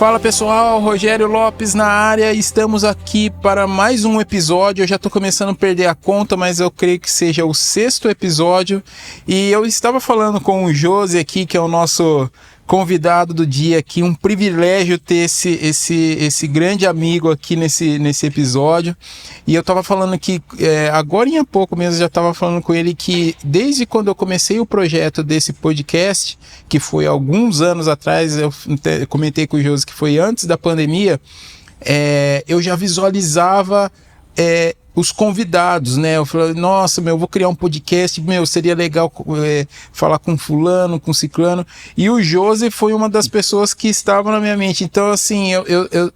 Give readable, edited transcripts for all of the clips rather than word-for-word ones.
Fala pessoal, Rogério Lopes na área, estamos aqui para mais um episódio. Eu já estou começando a perder a conta, mas eu creio que seja o 6º episódio. E eu estava falando com o Josi aqui, que é o nosso convidado do dia aqui, um privilégio ter esse grande amigo aqui nesse episódio. E eu estava falando que agora em pouco mesmo, já estava falando com ele que desde quando eu comecei o projeto desse podcast, que foi alguns anos atrás, eu comentei com o Josi que foi antes da pandemia, eu já visualizava os convidados, né? Eu falei, nossa, eu vou criar um podcast, seria legal falar com fulano, com ciclano. E o Josi foi uma das pessoas que estavam na minha mente. Então, assim,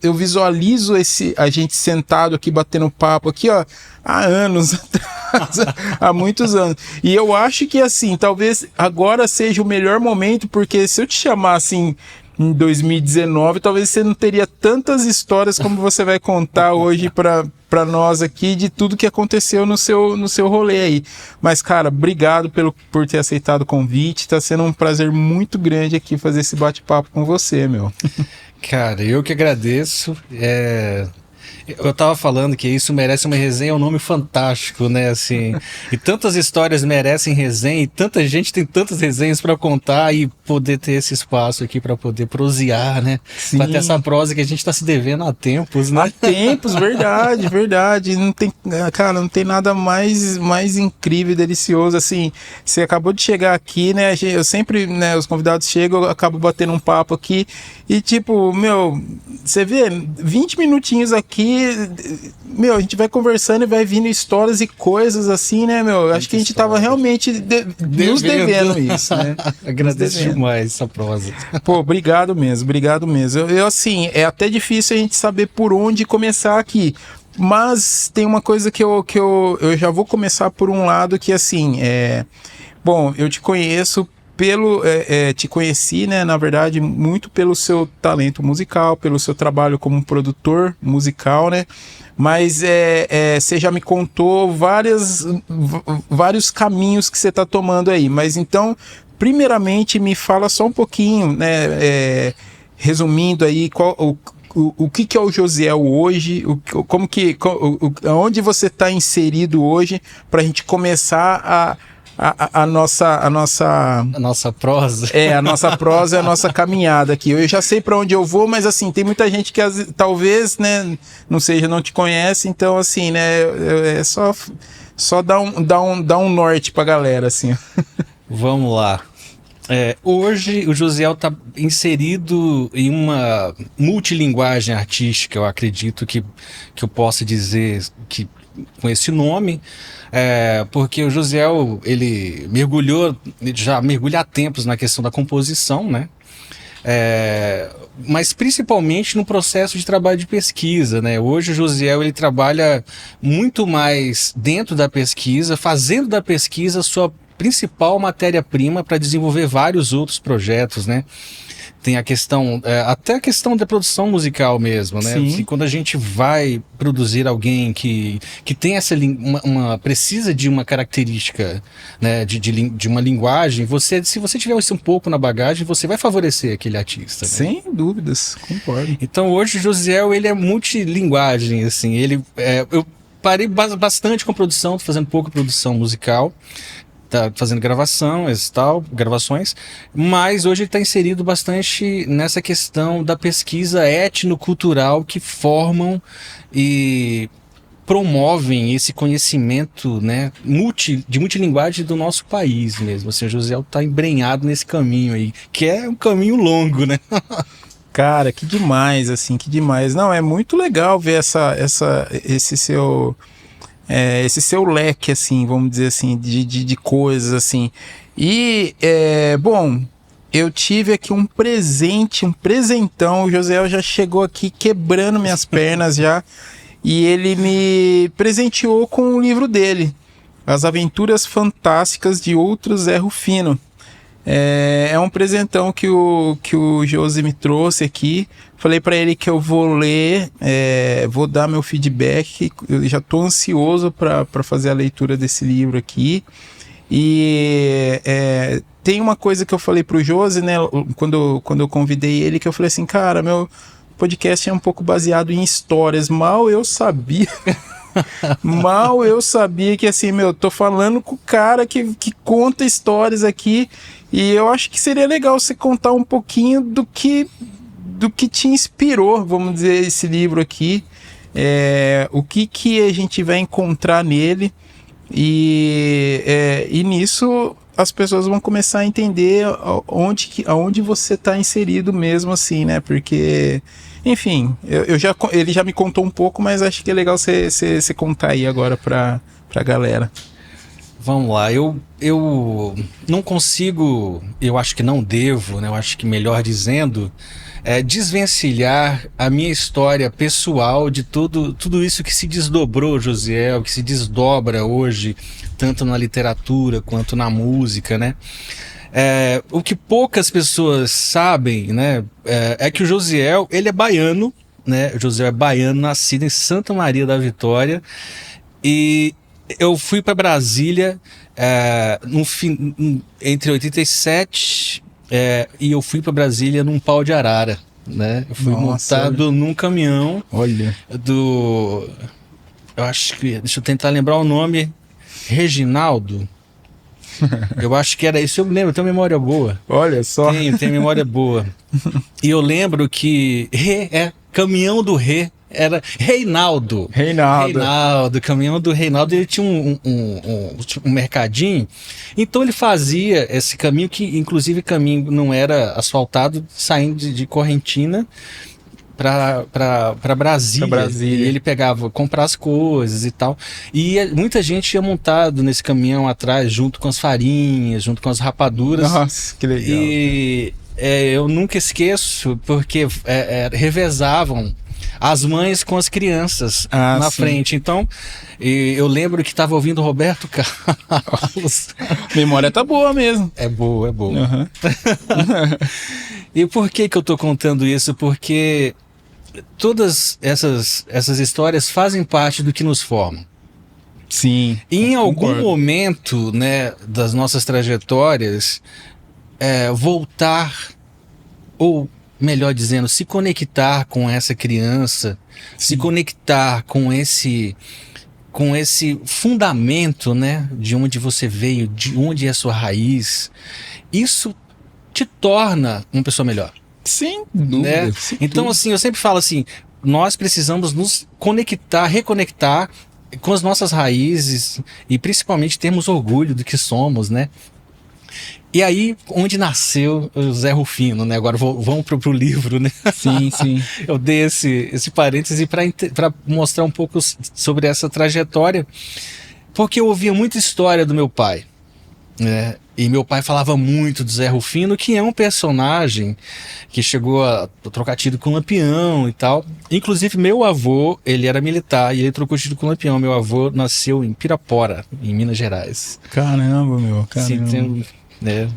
eu visualizo a gente sentado aqui, batendo papo aqui, ó, há anos atrás, há muitos anos. E eu acho que, assim, talvez agora seja o melhor momento, porque se eu te chamar, assim, em 2019, talvez você não teria tantas histórias como você vai contar hoje para nós aqui de tudo que aconteceu no seu rolê aí. Mas, cara, obrigado por ter aceitado o convite. Tá sendo um prazer muito grande aqui fazer esse bate-papo com você, meu. Cara, eu que agradeço. Eu tava falando que isso merece uma resenha, é um nome fantástico, né, assim, e tantas histórias merecem resenha, e tanta gente tem tantas resenhas para contar, e poder ter esse espaço aqui para poder prosear, né, para ter essa prosa que a gente tá se devendo há tempos, né? Há tempos, verdade, não tem, cara, não tem nada mais incrível e delicioso, assim, você acabou de chegar aqui, né, eu sempre, né, os convidados chegam, eu acabo batendo um papo aqui, e tipo, você vê, 20 minutinhos aqui, a gente vai conversando e vai vindo histórias e coisas assim, né, acho que a gente tava realmente nos devendo isso, né? Agradeço demais essa prosa. Pô, obrigado mesmo. Eu assim, é até difícil a gente saber por onde começar aqui, mas tem uma coisa que eu já vou começar por um lado que, assim, bom, eu te conheço te conheci, né, na verdade, muito pelo seu talento musical, pelo seu trabalho como produtor musical, né, mas você já me contou vários caminhos que você está tomando aí, mas então, primeiramente, me fala só um pouquinho, né, resumindo aí, o que é o Josiel hoje, onde você está inserido hoje, para a gente começar a nossa prosa. A nossa prosa é a nossa caminhada aqui. Eu já sei para onde eu vou, mas assim, tem muita gente que talvez, né, não te conhece, então assim, né, é só dar um norte pra galera, assim. Vamos lá. Hoje o Josiel está inserido em uma multilinguagem artística, eu acredito que eu possa dizer que com esse nome, porque o Josiel, ele já mergulha há tempos na questão da composição, né? Mas principalmente no processo de trabalho de pesquisa, né? Hoje o Josiel, ele trabalha muito mais dentro da pesquisa, fazendo da pesquisa sua principal matéria-prima para desenvolver vários outros projetos, né? Tem a questão, até a questão da produção musical mesmo, né? Sim. Quando a gente vai produzir alguém que tem precisa de uma característica, né, de uma linguagem, se você tiver isso um pouco na bagagem, você vai favorecer aquele artista, né? Sem dúvidas, concordo. Então hoje o Josiel, ele é multilinguagem, assim, eu parei bastante com produção, tô fazendo pouca produção musical, tá fazendo gravações, mas hoje ele está inserido bastante nessa questão da pesquisa etnocultural que formam e promovem esse conhecimento, né, de multilinguagem do nosso país mesmo. Assim, o Josiel está embrenhado nesse caminho aí, que é um caminho longo, né? Cara, que demais, assim, que demais. Não, é muito legal ver esse seu leque, assim, vamos dizer assim, de coisas, assim. E, bom, eu tive aqui um presentão. O Josiel já chegou aqui quebrando minhas pernas já. E ele me presenteou com o livro dele, As Aventuras Fantásticas de Outro Zé Rufino. É um presentão que o Josi me trouxe aqui. Falei para ele que eu vou ler, vou dar meu feedback. Eu já estou ansioso para fazer a leitura desse livro aqui. E tem uma coisa que eu falei pro Josi, né, quando eu convidei ele, que eu falei assim, cara, podcast é um pouco baseado em histórias. Mal eu sabia que assim, tô falando com o cara que conta histórias aqui, e eu acho que seria legal você contar um pouquinho do que te inspirou, vamos dizer, esse livro aqui, o que a gente vai encontrar nele, e nisso as pessoas vão começar a entender aonde você está inserido mesmo, assim, né? Porque, enfim, ele já me contou um pouco, mas acho que é legal você contar aí agora pra galera. Vamos lá, eu não consigo, eu acho que não devo, né? Eu acho que melhor dizendo, desvencilhar a minha história pessoal de tudo isso que se desdobrou, Josiel, que se desdobra hoje, tanto na literatura quanto na música, né? O que poucas pessoas sabem, né, é que o Josiel, ele é baiano, né? O Josiel é baiano, nascido em Santa Maria da Vitória, e eu fui para Brasília entre 87 e eu fui para Brasília num pau de arara, né? Eu fui montado num caminhão. Olha. Eu acho que, deixa eu tentar lembrar o nome, Reginaldo. Eu acho que era isso, eu lembro, eu tenho memória boa. Olha só. Tenho memória boa. E eu lembro que caminhão do Rê era Reinaldo, caminhão do Reinaldo. Ele tinha um mercadinho, então ele fazia esse caminho, que inclusive caminho não era asfaltado, saindo de Correntina para Brasília. E ele pegava, comprar as coisas e tal, e muita gente ia montado nesse caminhão atrás, junto com as farinhas, junto com as rapaduras. Nossa, que legal. E eu nunca esqueço, porque revezavam as mães com as crianças na frente. Então, eu lembro que estava ouvindo Roberto Carlos. Memória tá boa mesmo. É boa. Uhum. E por que eu estou contando isso? Porque todas essas histórias fazem parte do que nos forma. Sim. E em algum momento, né, das nossas trajetórias, voltar, ou melhor dizendo, se conectar com essa criança, se conectar com esse fundamento, né, de onde você veio, de onde é a sua raiz, isso te torna uma pessoa melhor. Sem dúvida. Né? Então, assim, eu sempre falo assim, nós precisamos nos reconectar com as nossas raízes, e principalmente termos orgulho do que somos, né? E aí, onde nasceu o Zé Rufino, né? Agora vamos pro livro, né? Sim. Eu dei esse parêntese para mostrar um pouco sobre essa trajetória, porque eu ouvia muita história do meu pai, né? E meu pai falava muito do Zé Rufino, que é um personagem que chegou a trocar tiro com Lampião e tal. Inclusive, meu avô, ele era militar e ele trocou tiro com Lampião. Meu avô nasceu em Pirapora, em Minas Gerais. Caramba, meu. Caramba. Sim, né?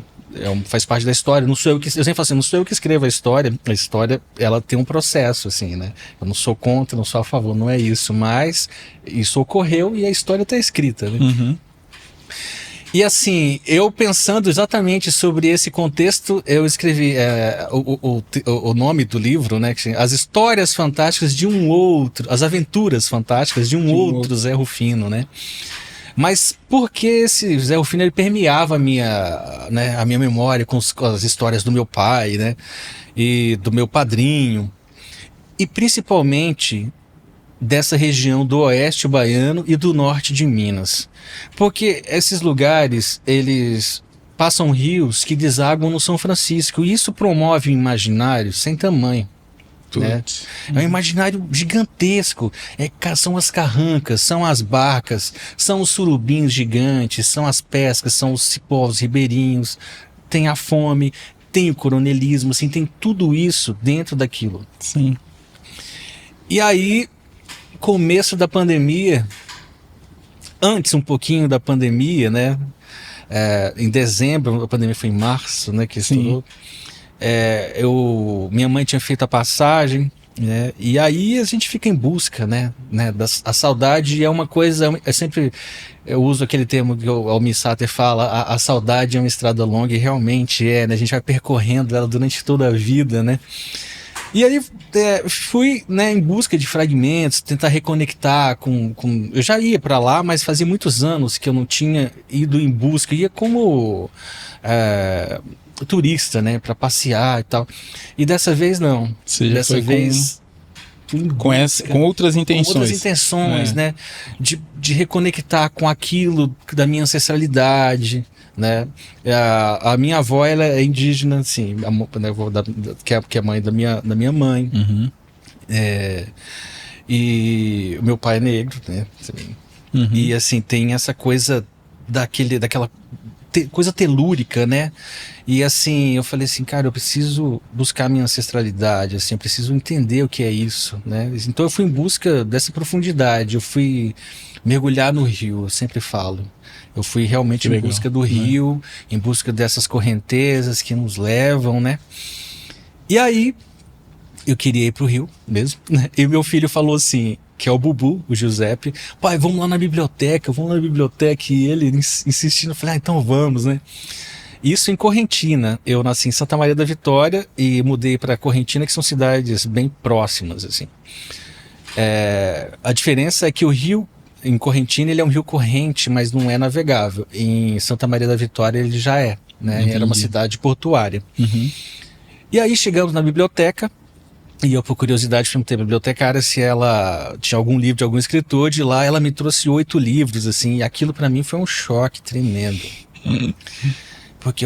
Faz parte da história. Não sou eu sempre falo assim, não sou eu que escrevo a história, ela tem um processo, assim, né? Eu não sou contra, não sou a favor, não é isso, mas isso ocorreu e a história está escrita, né? Uhum. E assim, eu pensando exatamente sobre esse contexto, eu escrevi o nome do livro, né? As histórias fantásticas de um outro, as aventuras fantásticas de um outro Zé Rufino, né? Mas porque esse Zé Rufino, ele permeava a minha memória com as histórias do meu pai, né? E do meu padrinho. E principalmente dessa região do oeste baiano e do norte de Minas. Porque esses lugares, eles passam rios que desaguam no São Francisco, e isso promove um imaginário sem tamanho. Né? É um imaginário gigantesco. São as carrancas, são as barcas, são os surubins gigantes, são as pescas, são os cipós ribeirinhos, tem a fome, tem o coronelismo, assim, tem tudo isso dentro daquilo. Sim. E aí, começo da pandemia, antes um pouquinho da pandemia, né? Em dezembro, a pandemia foi em março, né? Que estourou. Minha mãe tinha feito a passagem, né? E aí a gente fica em busca, né? A saudade é uma coisa, eu uso aquele termo que o Almir Sater fala, a saudade é uma estrada longa, e realmente né? A gente vai percorrendo ela durante toda a vida, né? E aí fui, né, em busca de fragmentos, tentar reconectar com... Eu já ia para lá, mas fazia muitos anos que eu não tinha ido em busca. Eu ia como turista, né, para passear e tal. E dessa vez não. Dessa vez... Com outras intenções. Com outras intenções, né? De reconectar com aquilo da minha ancestralidade, né? A minha avó, ela é indígena, assim, que é a mãe da minha mãe. Uhum. E o meu pai é negro, né? Uhum. E assim, tem essa coisa daquela coisa telúrica, né? E assim, eu falei assim, cara, eu preciso buscar minha ancestralidade, assim, eu preciso entender o que é isso, né? Então eu fui em busca dessa profundidade, eu fui mergulhar no rio, eu sempre falo. Eu fui realmente em busca do rio, em busca dessas correntezas que nos levam, né? E aí, eu queria ir pro rio mesmo, né? E meu filho falou assim, que é o Bubu, o Giuseppe, pai, vamos lá na biblioteca. E ele insistindo, eu falei, então vamos, né? Isso em Correntina. Eu nasci em Santa Maria da Vitória e mudei para Correntina, que são cidades bem próximas, assim. A diferença é que o rio, em Correntina, ele é um rio corrente, mas não é navegável. Em Santa Maria da Vitória, ele já é, né? Era uma cidade portuária. Uhum. E aí chegamos na biblioteca, e eu, por curiosidade, perguntei à bibliotecária se ela tinha algum livro de algum escritor. De lá, ela me trouxe 8 livros, assim, e aquilo para mim foi um choque tremendo. Porque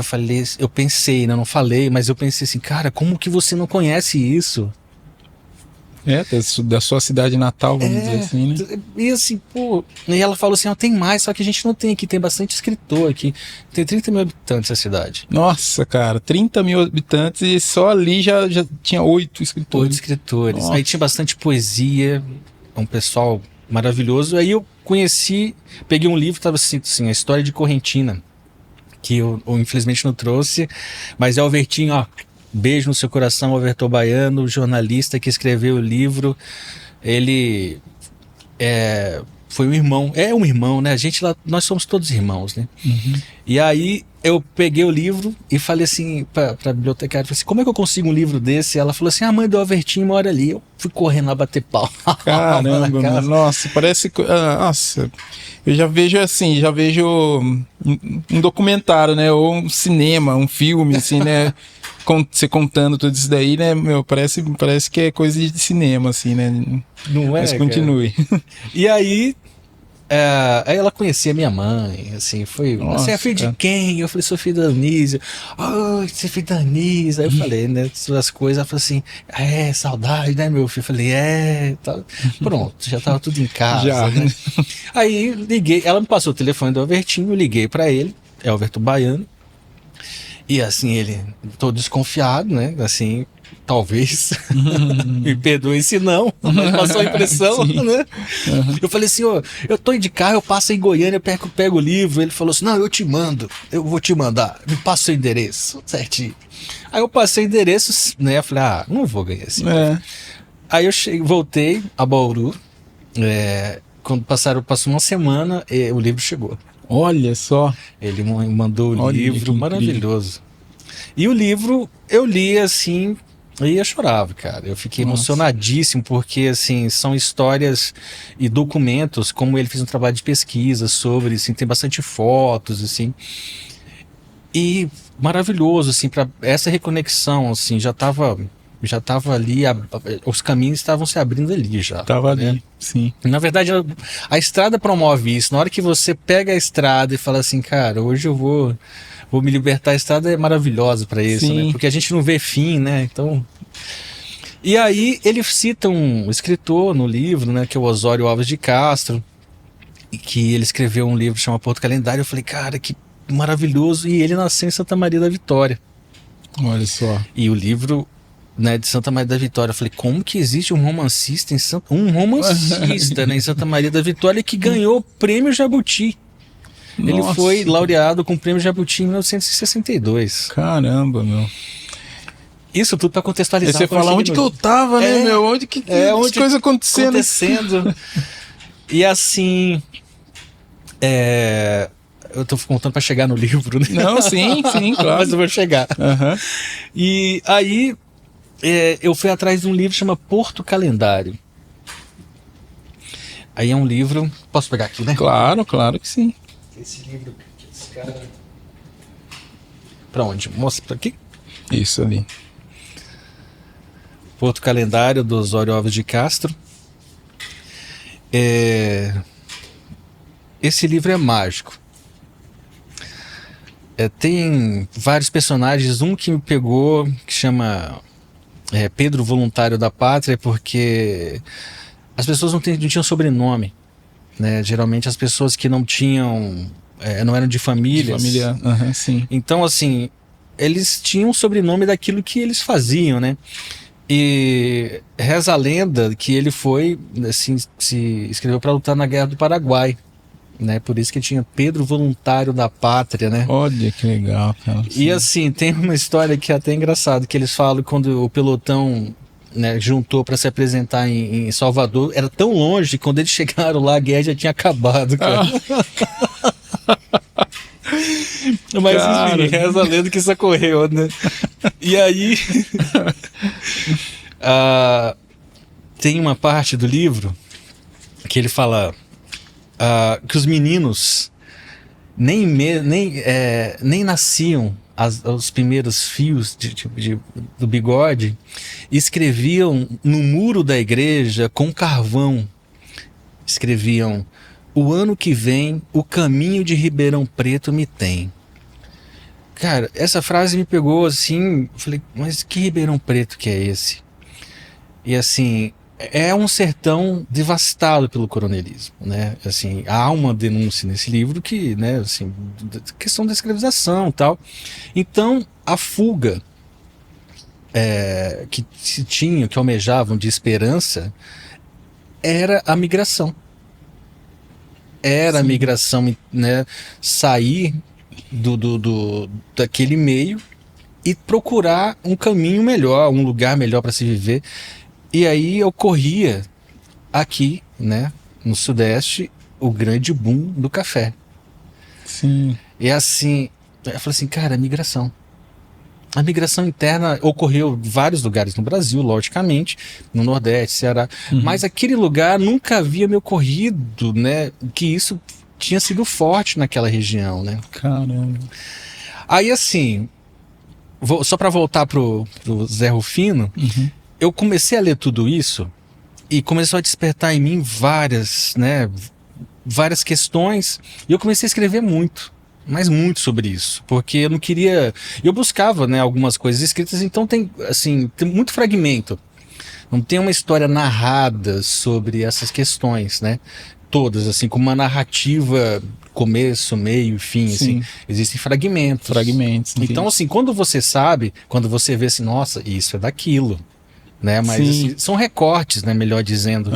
eu pensei, né, não falei, mas eu pensei assim, cara, como que você não conhece isso? Da sua cidade natal, vamos dizer assim, né? E assim, pô... E ela falou assim, tem mais, só que a gente não tem aqui, tem bastante escritor aqui. Tem 30 mil habitantes a cidade. Nossa, cara, 30 mil habitantes e só ali já tinha 8 escritores. 8 escritores. Nossa. Aí tinha bastante poesia, um pessoal maravilhoso. Aí eu peguei um livro, tava assim, a história de Correntina, que eu infelizmente não trouxe, mas é o Alvertinho, ó, beijo no seu coração, Alberto Baiano, jornalista que escreveu o livro. Ele foi um irmão, né? A gente lá, nós somos todos irmãos, né? Uhum. E aí eu peguei o livro e falei assim pra bibliotecária, falei assim, como é que eu consigo um livro desse? Ela falou assim, a mãe do Alvertinho mora ali. Eu fui correndo lá bater pau. Caramba, mano, nossa, parece que... nossa, eu já vejo assim, um documentário, né? Ou um cinema, um filme, assim, né? Você contando tudo isso daí, né? Meu, parece que é coisa de cinema, assim, né? Não é, mas continue. E aí... aí ela conhecia minha mãe, assim, foi... Nossa, você é filho de quem? Eu falei, sou filho da Anísia. Você é filho da Anísia. Aí eu falei, né, as coisas, ela falou assim, saudade, né, meu filho? Eu falei, tá. Pronto, já tava tudo em casa, já, né? Aí liguei, ela me passou o telefone do Alvertinho, eu liguei pra ele, é Alberto Baiano, e assim, ele, todo desconfiado, né, assim... Talvez, me perdoe se não, mas passou a impressão, né? Uhum. Eu falei assim, eu tô de carro, eu passo em Goiânia, eu pego o livro. Ele falou assim, não, eu vou te mandar, me passa o seu endereço, certinho. Aí eu passei o endereço, né? Eu falei, não vou ganhar esse livro. Aí eu voltei a Bauru, quando passou uma semana, o livro chegou. Olha só. Ele mandou o livro, maravilhoso. E o livro, eu li assim... E eu chorava, cara. Eu fiquei emocionadíssimo, porque, assim, são histórias e documentos, como ele fez um trabalho de pesquisa sobre, assim, tem bastante fotos, assim. E maravilhoso, assim, para essa reconexão, assim, já tava ali, os caminhos estavam se abrindo ali já. Tava ali, sim. Na verdade, a estrada promove isso. Na hora que você pega a estrada e fala assim, cara, hoje eu vou me libertar, a estrada é maravilhosa para isso, né? Porque a gente não vê fim, né? Então... E aí ele cita um escritor no livro, né? Que é o Osório Alves de Castro, que ele escreveu um livro chamado Porto Calendário. Eu falei, cara, que maravilhoso. E ele nasceu em Santa Maria da Vitória. Olha só. E o livro, né, de Santa Maria da Vitória, eu falei, como que existe um romancista né, em Santa Maria da Vitória que ganhou o prêmio Jabuti? Nossa. Ele foi laureado com o prêmio Jabuti em 1962. Caramba, meu. Isso tudo para contextualizar. E você fala onde que eu tava, né, meu? Onde as coisas acontecendo. E assim... eu tô contando para chegar no livro, né? Não, sim, claro. Mas eu vou chegar. Uhum. E aí... eu fui atrás de um livro que chama Porto Calendário. Aí é um livro... Posso pegar aqui, né? Claro que sim. Esse livro aqui, esse cara... Pra onde? Mostra aqui. Isso ali. Porto Calendário, do Osório Alves de Castro. Esse livro é mágico. Tem vários personagens. Um que me pegou, que chama Pedro Voluntário da Pátria, porque as pessoas não tinham sobrenome, né? Geralmente as pessoas que não tinham, não eram de famílias. De família, sim. Então, assim, eles tinham o sobrenome daquilo que eles faziam, né? E reza a lenda que ele foi, assim, se inscreveu para lutar na Guerra do Paraguai, né? Por isso que tinha Pedro Voluntário da Pátria, né? Olha que legal, cara. E assim, tem uma história que é até engraçada, que eles falam quando o pelotão, né, juntou para se apresentar em Salvador, era tão longe que quando eles chegaram lá a guerra já tinha acabado, cara. Mas cara, enfim, reza a lenda que isso ocorreu, né? E aí tem uma parte do livro que ele fala que os meninos nem nasciam os primeiros fios do bigode, escreviam no muro da igreja com carvão, escreviam: o ano que vem o caminho de Ribeirão Preto me tem. Cara, essa frase me pegou assim, falei, mas que Ribeirão Preto que é esse? E assim, é um sertão devastado pelo coronelismo, né? Assim, há uma denúncia nesse livro que, né, assim, questão da escravização e tal. Então, a fuga que se tinha, que almejavam de esperança, era a migração. Era a migração, né? Sair daquele meio e procurar um caminho melhor, um lugar melhor para se viver. E aí ocorria aqui, né, no Sudeste, o grande boom do café. Sim. E assim, eu falei assim, cara, migração. A migração interna ocorreu em vários lugares no Brasil, logicamente, no Nordeste, Ceará, mas aquele lugar nunca havia me ocorrido, né, que isso tinha sido forte naquela região, né? Caramba. Aí assim, só para voltar pro Zé Rufino, eu comecei a ler tudo isso e começou a despertar em mim várias questões, e eu comecei a escrever muito. Mas muito sobre isso, porque eu não queria... Eu buscava, né, algumas coisas escritas, então tem muito fragmento. Não tem uma história narrada sobre essas questões, né? Todas, assim, com uma narrativa, começo, meio, fim, assim. Existem fragmentos. Fragmentos. Então, assim, quando você sabe, quando você vê assim, nossa, isso é daquilo, né? Mas assim, são recortes, né, melhor dizendo.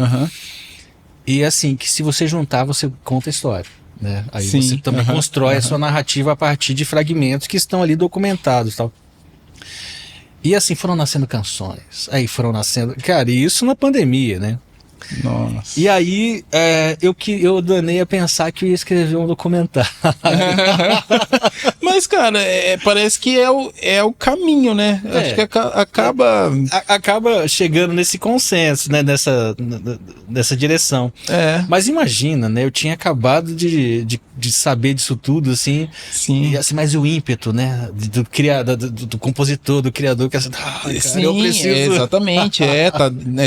E assim, que se você juntar, você conta a história. Né? Aí você também constrói a sua narrativa a partir de fragmentos que estão ali documentados, tal. E assim foram nascendo canções, aí foram nascendo, cara, e isso na pandemia, né? Nossa. E aí eu danei a pensar que eu ia escrever um documentário. Mas, cara, parece que é o caminho, né? Acho que acaba chegando nesse consenso, né? Nessa direção. Mas imagina, né? Eu tinha acabado de saber disso tudo, assim. Sim. E, assim, mas o ímpeto, né? Do compositor, do criador, que assim, cara, eu preciso... exatamente,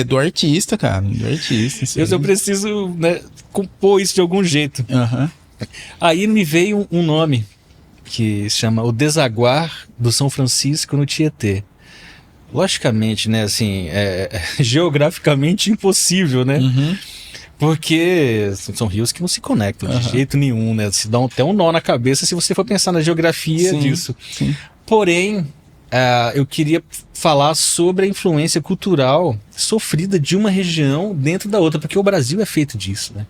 do artista, cara, do artista. Eu preciso, né, compor isso de algum jeito. Aí me veio um nome que se chama O Desaguar do São Francisco no Tietê. Logicamente, né, assim, geograficamente impossível, né? Porque são rios que não se conectam de jeito nenhum, né? Se dá até um nó na cabeça se você for pensar na geografia disso. Porém, eu queria falar sobre a influência cultural sofrida de uma região dentro da outra, porque o Brasil é feito disso, né?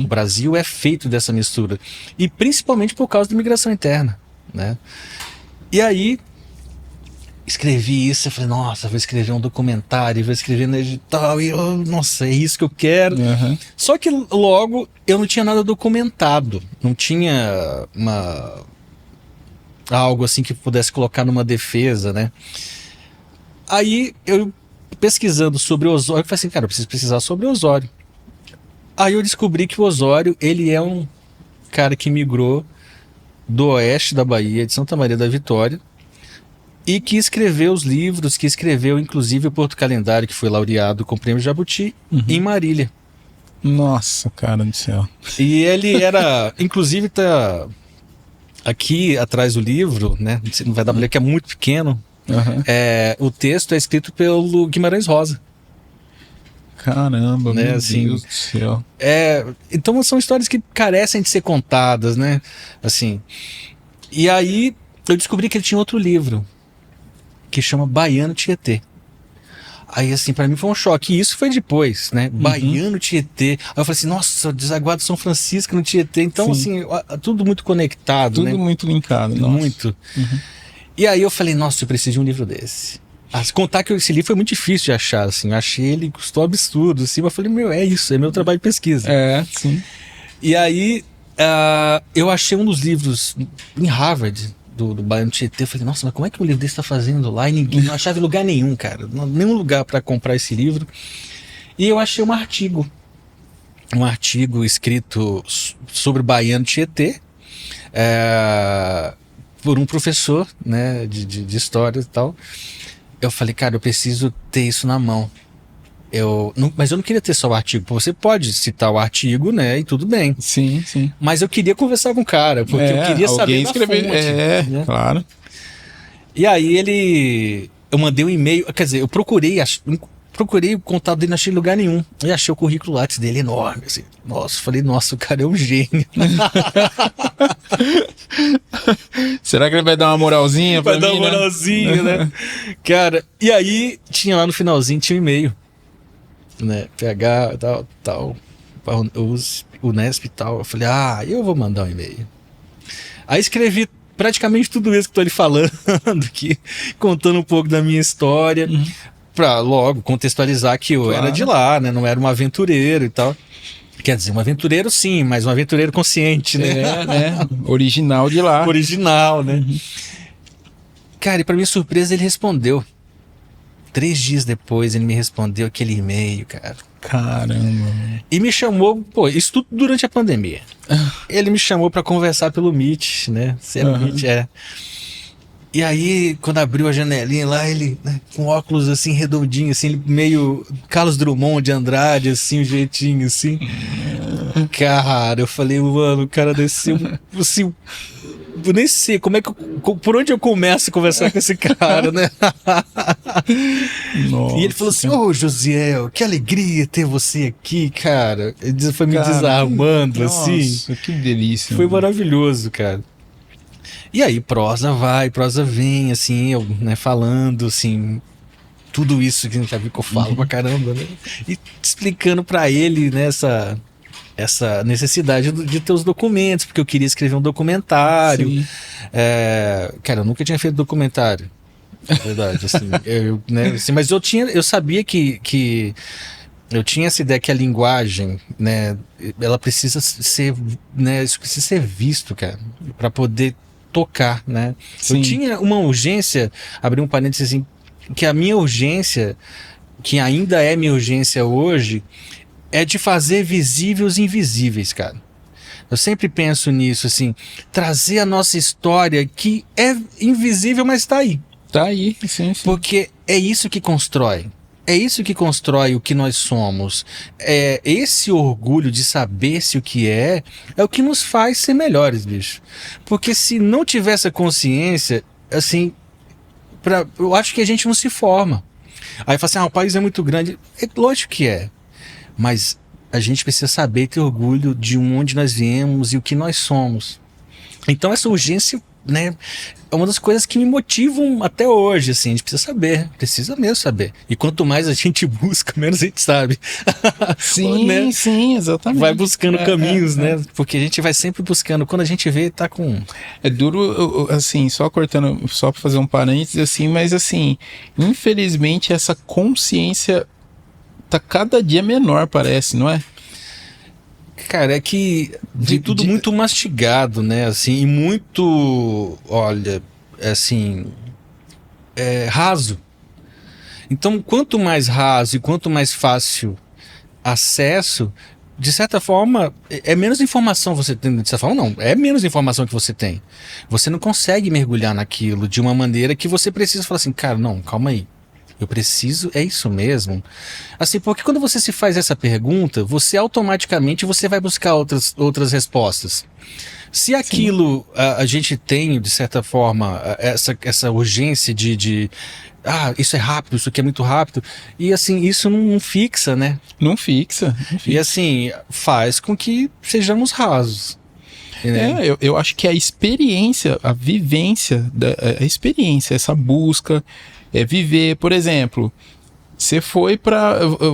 O Brasil é feito dessa mistura. E principalmente por causa da migração interna, né? E aí, escrevi isso, eu falei, nossa, vou escrever um documentário, vou escrever no edital, e nossa, é isso que eu quero. Só que logo eu não tinha nada documentado, não tinha algo assim que pudesse colocar numa defesa, né? Aí eu pesquisando sobre o Osório, eu falei assim, cara, eu preciso pesquisar sobre o Osório. Aí eu descobri que o Osório, ele é um cara que migrou do oeste da Bahia, de Santa Maria da Vitória, e que escreveu os livros, que escreveu inclusive o Porto Calendário, que foi laureado com o Prêmio Jabuti, em Marília. Nossa, cara do céu. E ele era, inclusive tá aqui atrás do livro, né? Não vai dar pra ler, que é muito pequeno. O texto é escrito pelo Guimarães Rosa. Caramba, né? meu Assim, Deus do céu. Então são histórias que carecem de ser contadas, né? Assim. E aí eu descobri que ele tinha outro livro que chama Baiano Tietê. Aí, assim, pra mim foi um choque. E isso foi depois, né? Baiano Tietê. Aí eu falei assim, nossa, desaguado São Francisco no Tietê. Então, Sim. assim, tudo muito conectado, Tudo né? muito linkado. Nossa. Muito. E aí eu falei, nossa, eu preciso de um livro desse. Se contar que esse livro foi muito difícil de achar, assim. Eu achei ele, custou absurdo, assim. Mas eu falei, é isso, é meu trabalho de pesquisa. Sim. E aí, eu achei um dos livros em Harvard, do Baiano Tietê. Eu falei, nossa, mas como é que um livro desse tá fazendo lá? E ninguém, não achava em lugar nenhum, cara. Nenhum lugar para comprar esse livro. E eu achei um artigo escrito sobre o Baiano Tietê, por um professor, né, de história e tal. Eu falei, cara, eu preciso ter isso na mão. Mas eu não queria ter só o artigo. Você pode citar o artigo, né? E tudo bem. Sim, sim. Mas eu queria conversar com o cara, porque eu queria saber da escrever, fonte. Né? Claro. E aí eu mandei um e-mail, quer dizer, eu procurei o contato dele, não achei em lugar nenhum. E achei o currículo Lattes dele enorme, assim. Nossa, falei, nossa, o cara é um gênio. Será que ele vai dar uma moralzinha pra mim? Vai dar uma moralzinha, né? Cara, e aí tinha lá no finalzinho, tinha um e-mail. Né, PH, tal, Unesp e tal. Eu falei, eu vou mandar um e-mail. Aí escrevi praticamente tudo isso que tô ali falando aqui, contando um pouco da minha história, pra logo contextualizar que eu era de lá, né, não era um aventureiro e tal. Quer dizer, um aventureiro sim, mas um aventureiro consciente, né? Original de lá. Original, né? Cara, e pra minha surpresa ele respondeu. 3 dias depois ele me respondeu aquele e-mail, cara. Caramba. E me chamou, isso tudo durante a pandemia. Ele me chamou pra conversar pelo Meet, né? Meet, E aí, quando abriu a janelinha lá, ele, né, com óculos assim, redondinho, assim, ele meio Carlos Drummond de Andrade, assim, um jeitinho, assim. Cara, eu falei, mano, o cara desceu, assim, eu nem sei por onde eu começo a conversar com esse cara, né? Nossa, e ele falou assim, Josiel, que alegria ter você aqui, cara. Ele foi me desarmando, assim. Nossa, que delícia. Foi maravilhoso, cara. E aí, prosa vai, prosa vem, assim, eu, né, falando, assim, tudo isso que a gente já viu que eu falo pra caramba, né? E explicando pra ele, né, essa necessidade de ter os documentos, porque eu queria escrever um documentário. Cara, eu nunca tinha feito documentário, na verdade, assim, né, assim, mas eu sabia que eu tinha essa ideia que a linguagem, né, ela precisa ser, né, isso precisa ser visto, cara, para poder tocar, né? Sim. Eu tinha uma urgência, abri um parênteses assim, que a minha urgência, que ainda é minha urgência hoje, é de fazer visível os invisíveis, cara. Eu sempre penso nisso, assim, trazer a nossa história que é invisível, mas tá aí. Tá aí, sim. Porque é isso que constrói. É isso que constrói o que nós somos. Esse orgulho de saber-se o que é o que nos faz ser melhores, bicho. Porque se não tiver essa consciência, assim, eu acho que a gente não se forma. Aí fala assim, o país é muito grande. Lógico que é. Mas a gente precisa saber ter orgulho de onde nós viemos e o que nós somos. Então essa urgência, né, é uma das coisas que me motivam até hoje, assim, a gente precisa mesmo saber. E quanto mais a gente busca, menos a gente sabe. Sim, né? Sim, exatamente. Vai buscando caminhos, né? Porque a gente vai sempre buscando. Quando a gente vê, tá com... É duro, assim, só cortando, só para fazer um parênteses, assim, mas assim, infelizmente essa consciência tá cada dia menor, parece, não é? Cara, é que tudo muito mastigado, né, assim, e muito, olha, assim, raso. Então, quanto mais raso e quanto mais fácil acesso, de certa forma, é menos informação você tem. De certa forma, não. É menos informação que você tem. Você não consegue mergulhar naquilo de uma maneira que você precisa falar assim, cara, não, calma aí. Eu preciso, é isso mesmo? Assim, porque quando você se faz essa pergunta, você automaticamente você vai buscar outras respostas. Se aquilo a gente tem, de certa forma, essa urgência de isso é rápido, isso aqui é muito rápido, e assim, isso não fixa, né? Não fixa. E assim, faz com que sejamos rasos. Eu acho que a experiência, a vivência, a experiência, essa busca, viver, por exemplo, você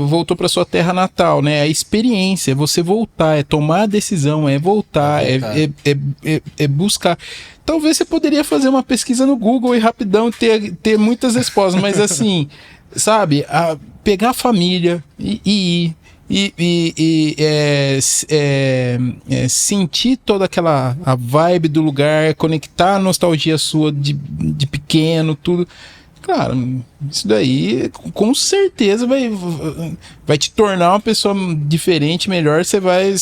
voltou para sua terra natal, né? A experiência, é você voltar, é tomar a decisão, é voltar, é buscar. Talvez você poderia fazer uma pesquisa no Google e rapidão ter muitas respostas, mas assim, sabe? Pegar a família e ir. Sentir toda a vibe do lugar, conectar a nostalgia sua de pequeno, tudo. Cara, isso daí com certeza vai te tornar uma pessoa diferente, melhor. Você vai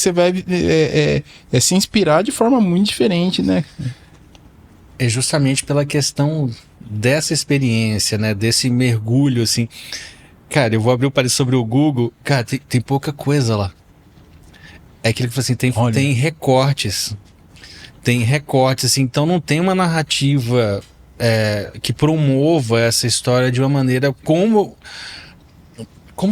se inspirar de forma muito diferente, né? É justamente pela questão dessa experiência, né? Desse mergulho, assim. Cara, eu vou abrir o parênteses sobre o Google. Cara, tem pouca coisa lá. É aquilo que assim, tem recortes. Tem recortes, assim. Então não tem uma narrativa que promova essa história de uma maneira como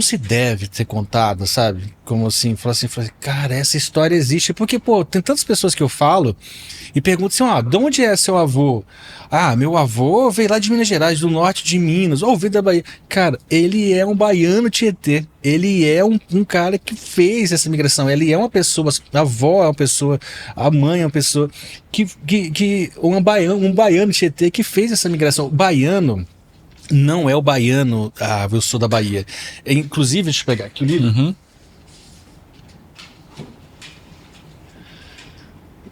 se deve ser contada, sabe? Como assim, falar assim, cara, essa história existe. Porque, pô, tem tantas pessoas que eu falo e perguntam assim, de onde é seu avô? Meu avô veio lá de Minas Gerais, do norte de Minas, ou veio da Bahia. Cara, ele é um baiano Tietê. Ele é um cara que fez essa migração. Ele é uma pessoa, a avó é uma pessoa, a mãe é uma pessoa um baiano Tietê que fez essa migração. O baiano não é o baiano, eu sou da Bahia. Inclusive, deixa eu pegar aqui o livro. Uhum.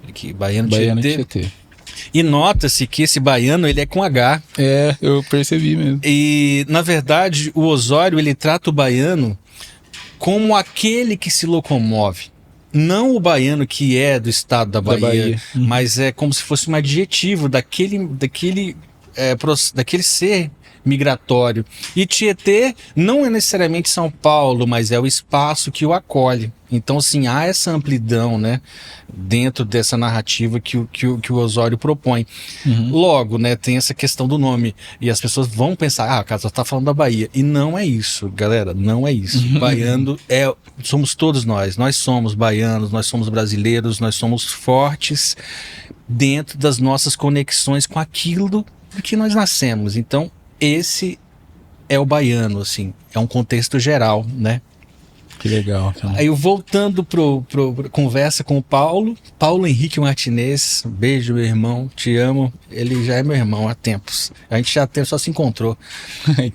Aqui, baiano Tietê. E nota-se que esse baiano, ele é com H. Eu percebi mesmo. E, na verdade, o Osório, ele trata o baiano como aquele que se locomove. Não o baiano que é do estado da Bahia. Mas é como se fosse um adjetivo daquele ser migratório. E Tietê não é necessariamente São Paulo, mas é o espaço que o acolhe. Então, assim, há essa amplidão, né, dentro dessa narrativa que o Osório propõe. Uhum. Logo, né, tem essa questão do nome. E as pessoas vão pensar, cara, só tá falando da Bahia. E não é isso, galera, não é isso. Uhum. Baiano somos todos nós. Nós somos baianos, nós somos brasileiros, nós somos fortes dentro das nossas conexões com aquilo do que nós nascemos. Então, esse é o baiano, assim, é um contexto geral, né? Que legal. Então. Aí eu voltando pro conversa com o Paulo Henrique Martinez, beijo meu irmão, te amo, ele já é meu irmão há tempos, a gente só se encontrou.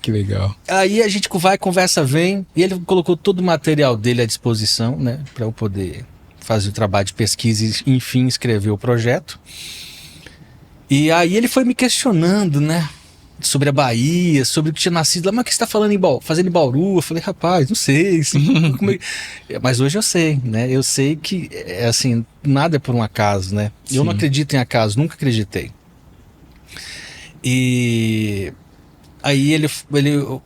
Que legal. Aí a gente vai, conversa vem, e ele colocou todo o material dele à disposição, né, para eu poder fazer o trabalho de pesquisa e enfim escrever o projeto. E aí ele foi me questionando, né, sobre a Bahia, sobre o que tinha nascido lá, mas o que você está fazendo em Bauru? Eu falei, rapaz, não sei. Mas hoje eu sei, né? Eu sei que, assim, nada é por um acaso, né? Sim. Eu não acredito em acaso, nunca acreditei. E aí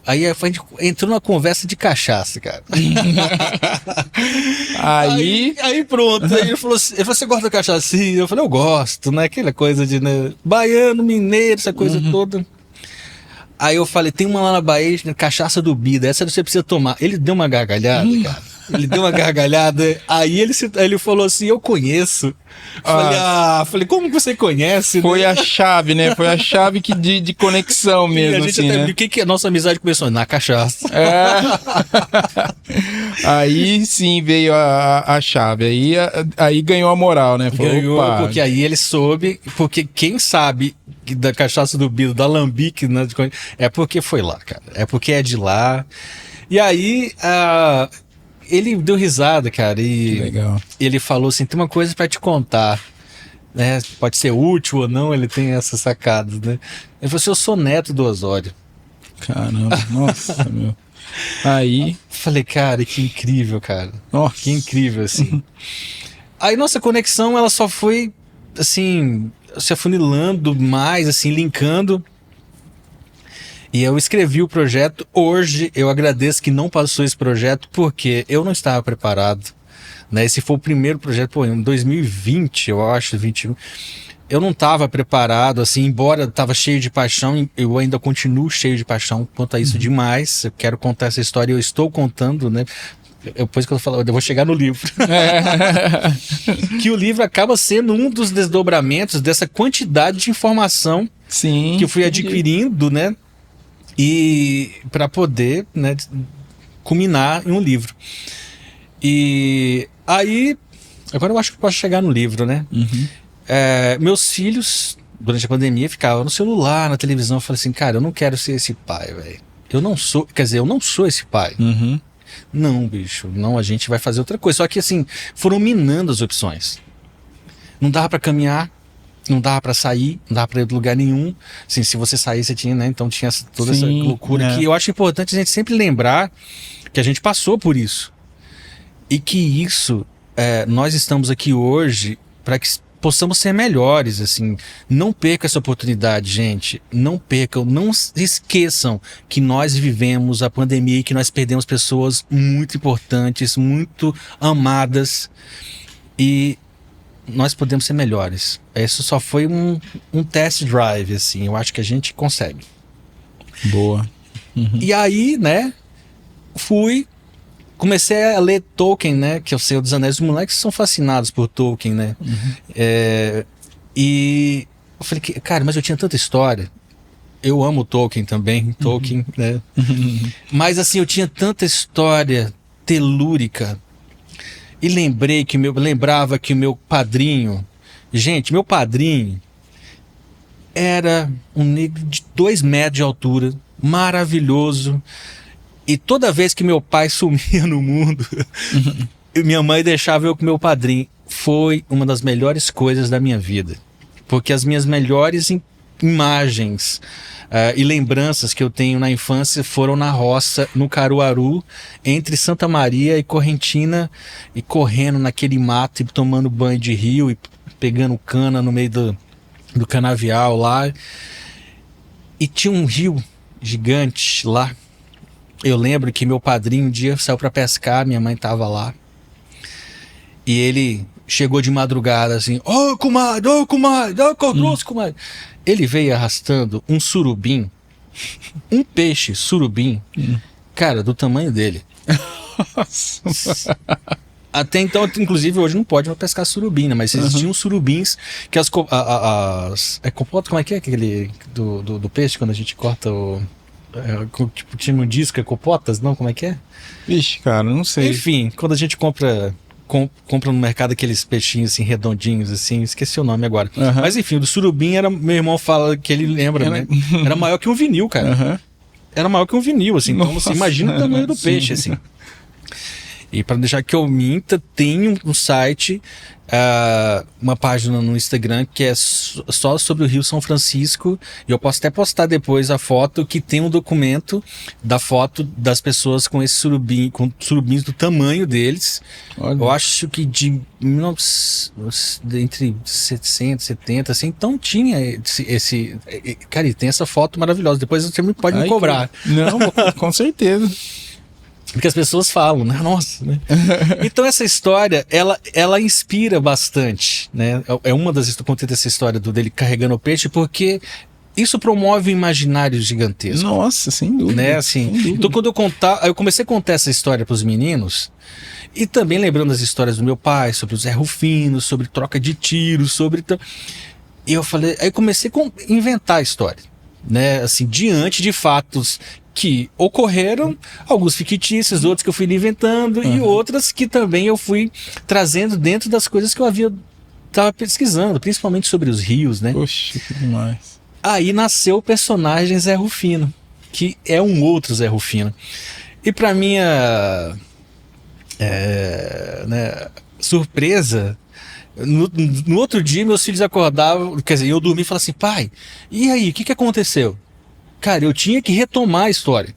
aí a gente entrou numa conversa de cachaça, cara. Aí pronto, aí ele falou assim, você gosta da cachaça? Sim. Eu falei, eu gosto, né? Aquela coisa de, né, baiano, mineiro, essa coisa toda. Aí eu falei, tem uma lá na Bahia, cachaça do Bida, essa você precisa tomar. Ele deu uma gargalhada, cara. Ele deu uma gargalhada, aí ele falou assim, eu conheço. Falei, como que você conhece? Foi, né? A chave, né? Foi a chave de conexão mesmo. E a gente assim, até, né? O que a nossa amizade começou? Na cachaça. Aí sim veio a chave, aí ganhou a moral, né? Falou, ganhou, porque aí ele soube, porque quem sabe da cachaça do Bida, da Alambique, né, é porque foi lá, cara. É porque é de lá. E aí, ele deu risada, cara, e legal. Ele falou assim, tem uma coisa pra te contar, né? Pode ser útil ou não, ele tem essas sacadas, né? Ele falou assim, eu sou neto do Osório. Caramba, nossa, meu. Aí, Falei, cara, que incrível, cara. nossa. Que incrível, assim. Aí nossa conexão, ela só foi, assim, se afunilando mais, assim, linkando. E eu escrevi o projeto. Hoje eu agradeço que não passou esse projeto, porque eu não estava preparado, né? Esse foi o primeiro projeto, pô, em 2020, eu acho, 21. Eu não estava preparado, assim, embora estava cheio de paixão, eu ainda continuo cheio de paixão quanto a isso demais. Eu quero contar essa história, eu estou contando, né? Depois que eu falo, eu vou chegar no livro. Que o livro acaba sendo um dos desdobramentos dessa quantidade de informação Sim. que eu fui adquirindo, né? E para poder, né, culminar em um livro. E aí, agora eu acho que posso chegar no livro, né? Uhum. Meus filhos, durante a pandemia, ficavam no celular, na televisão. Eu falei assim, cara, eu não quero ser esse pai, velho. Eu não sou, quer dizer, eu não sou esse pai. Uhum. Não, bicho, não, a gente vai fazer outra coisa. Só que assim, foram minando as opções. Não dava pra caminhar, não dava pra sair, não dava pra ir de lugar nenhum. Assim, se você sair, você tinha, né? Então tinha toda essa Sim, loucura que eu acho importante a gente sempre lembrar que a gente passou por isso. E que isso, nós estamos aqui hoje para que possamos ser melhores, assim. Não percam essa oportunidade, gente. Não percam, não esqueçam que nós vivemos a pandemia e que nós perdemos pessoas muito importantes, muito amadas. E nós podemos ser melhores. Isso só foi um test drive, assim. Eu acho que a gente consegue. Boa. Uhum. E aí, né, comecei a ler Tolkien, né? Que é o Senhor dos Anéis. Os moleques são fascinados por Tolkien, né? Uhum. E eu falei, cara, mas eu tinha tanta história. Eu amo Tolkien também, Tolkien, né? Uhum. Mas assim, eu tinha tanta história telúrica. E lembrava que o meu padrinho... Gente, meu padrinho era um negro de 2 metros de altura, maravilhoso. E toda vez que meu pai sumia no mundo, minha mãe deixava eu com meu padrinho. Foi uma das melhores coisas da minha vida. Porque as minhas melhores imagens e lembranças que eu tenho na infância foram na roça, no Caruaru, entre Santa Maria e Correntina, e correndo naquele mato, e tomando banho de rio, e pegando cana no meio do canavial lá. E tinha um rio gigante lá. Eu lembro que meu padrinho um dia saiu para pescar, minha mãe tava lá. E ele chegou de madrugada assim, ô comadre, trouxe, comadre. Ele veio arrastando um surubim, um peixe surubim, cara, do tamanho dele. Até então, inclusive, hoje não pode mais pescar surubim, né? Mas existiam surubins que compota, como é que é aquele do peixe quando a gente corta o... tipo, tinha um disco, copotas, não? Como é que é? Vixe, cara, não sei. Enfim, quando a gente compra no mercado aqueles peixinhos assim, redondinhos, assim, esqueci o nome agora. Uhum. Mas enfim, o do surubim meu irmão fala que ele lembra, né? Era maior que um vinil, cara. Uhum. Era maior que um vinil, assim. Então você imagina o tamanho do sim. peixe, assim. E para deixar que eu minta, tem um site, uma página no Instagram que é só sobre o Rio São Francisco, e eu posso até postar depois a foto, que tem um documento da foto das pessoas com esse surubim, com surubins do tamanho deles. Olha. Eu acho que entre 770, assim, então tinha esse... Cara, e tem essa foto maravilhosa, depois você pode me cobrar. Não, com certeza. Porque as pessoas falam, né? Nossa, né? Então essa história, ela inspira bastante, né? É uma das... Eu contei dessa história dele carregando o peixe, porque isso promove imaginários gigantescos. Nossa, sem dúvida. Né? Assim, sem dúvida. então quando eu comecei a contar essa história para os meninos, e também lembrando as histórias do meu pai, sobre o Zé Rufino, sobre troca de tiros, e eu falei... Aí eu comecei a inventar a história, né? Assim, diante de fatos que ocorreram, alguns fictícios, outros que eu fui inventando, e outras que também eu fui trazendo dentro das coisas que eu estava pesquisando, principalmente sobre os rios, né? Poxa, que demais. Aí nasceu o personagem Zé Rufino, que é um outro Zé Rufino. E para minha surpresa, no outro dia meus filhos acordavam, quer dizer, eu dormi e falava assim, pai, e aí, o que aconteceu? cara, eu tinha que retomar a história.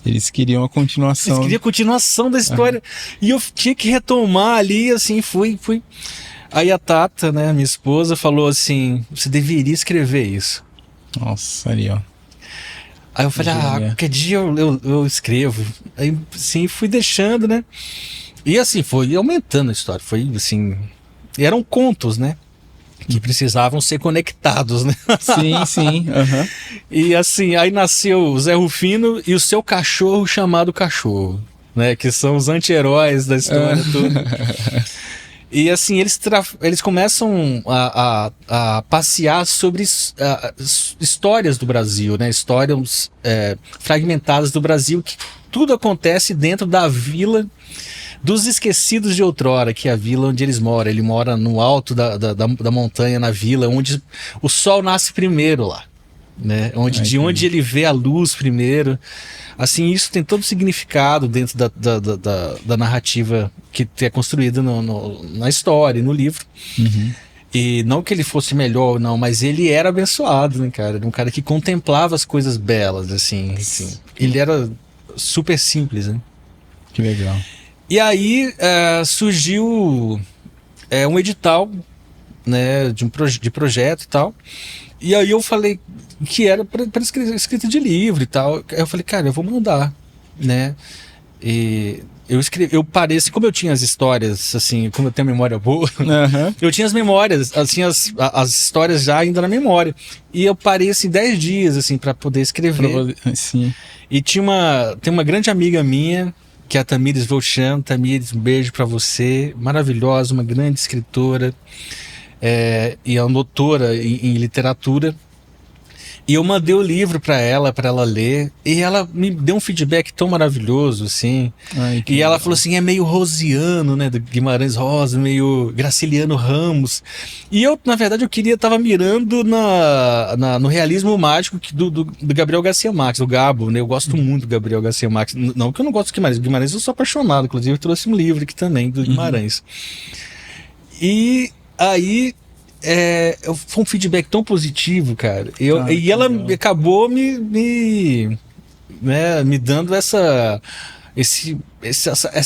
Eles queriam a continuação. Eles queriam a continuação da história. E eu tinha que retomar ali, assim, fui. Aí a Tata, né, minha esposa, falou assim, você deveria escrever isso. Nossa, ali, ó. Aí eu falei, qualquer dia eu escrevo. Aí, sim, fui deixando, né? E assim, foi aumentando a história. Foi, assim... Eram contos, né? Que precisavam ser conectados, né? Sim. Uhum. E assim, aí nasceu o Zé Rufino e o seu cachorro chamado Cachorro, né? Que são os anti-heróis da história toda. E assim, eles começam a passear sobre histórias do Brasil, né? Histórias fragmentadas do Brasil, que tudo acontece dentro da vila dos Esquecidos de Outrora, que é a vila onde eles moram. Ele mora no alto da montanha, na vila, onde o sol nasce primeiro lá, né? De onde ele vê a luz primeiro. Assim, isso tem todo significado dentro da narrativa que é construída na história, no livro. Uhum. E não que ele fosse melhor ou não, mas ele era abençoado, né, cara? Era um cara que contemplava as coisas belas, assim. Ele era super simples, né? Que legal. E aí surgiu um edital, né, de projeto e tal. E aí eu falei que era para escrita de livro e tal. Aí eu falei, cara, eu vou mandar, né? E eu parei, assim, como eu tinha as histórias, assim, como eu tenho memória boa, eu tinha as memórias, assim, as histórias já ainda na memória. E eu parei, assim, 10 dias, assim, para poder escrever. Sim. E tem uma grande amiga minha, que é a Tamires Volchan. Tamires, um beijo para você, maravilhosa, uma grande escritora, e é uma doutora em literatura. E eu mandei o livro para ela ler, e ela me deu um feedback tão maravilhoso, assim. E ela falou assim, é meio rosiano, né, do Guimarães Rosa, meio Graciliano Ramos. E eu, na verdade, tava mirando no realismo mágico do Gabriel Garcia Marques, do Gabo, né? Eu gosto muito do Gabriel Garcia Marques. Não que eu não gosto do Guimarães. Guimarães eu sou apaixonado, inclusive eu trouxe um livro aqui também, do Guimarães. E aí... foi um feedback tão positivo, cara. E ela acabou me dando essa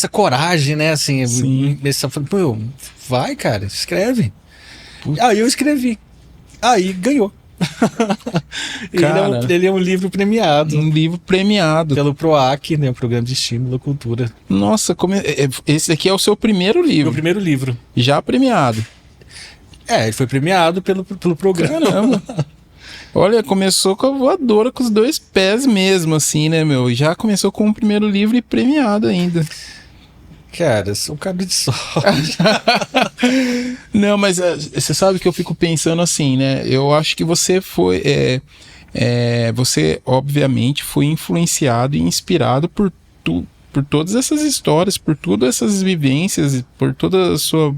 coragem, né? Assim, vai, cara, escreve. Aí eu escrevi. Aí ganhou. Ele é um livro premiado. Um livro premiado. Pelo PROAC, né? O Programa de Estímulo à Cultura. Nossa, esse aqui é o seu primeiro livro. Meu primeiro livro. Já premiado. Ele foi premiado pelo programa. Caramba. Olha, começou com a voadora, com os 2 pés mesmo, assim, né, meu? Já começou com o primeiro livro e premiado ainda. Cara, eu sou um cabra de sorte. Não, mas você sabe que eu fico pensando assim, né? Eu acho que você foi... você, obviamente, foi influenciado e inspirado por todas essas histórias, por todas essas vivências, por toda a sua...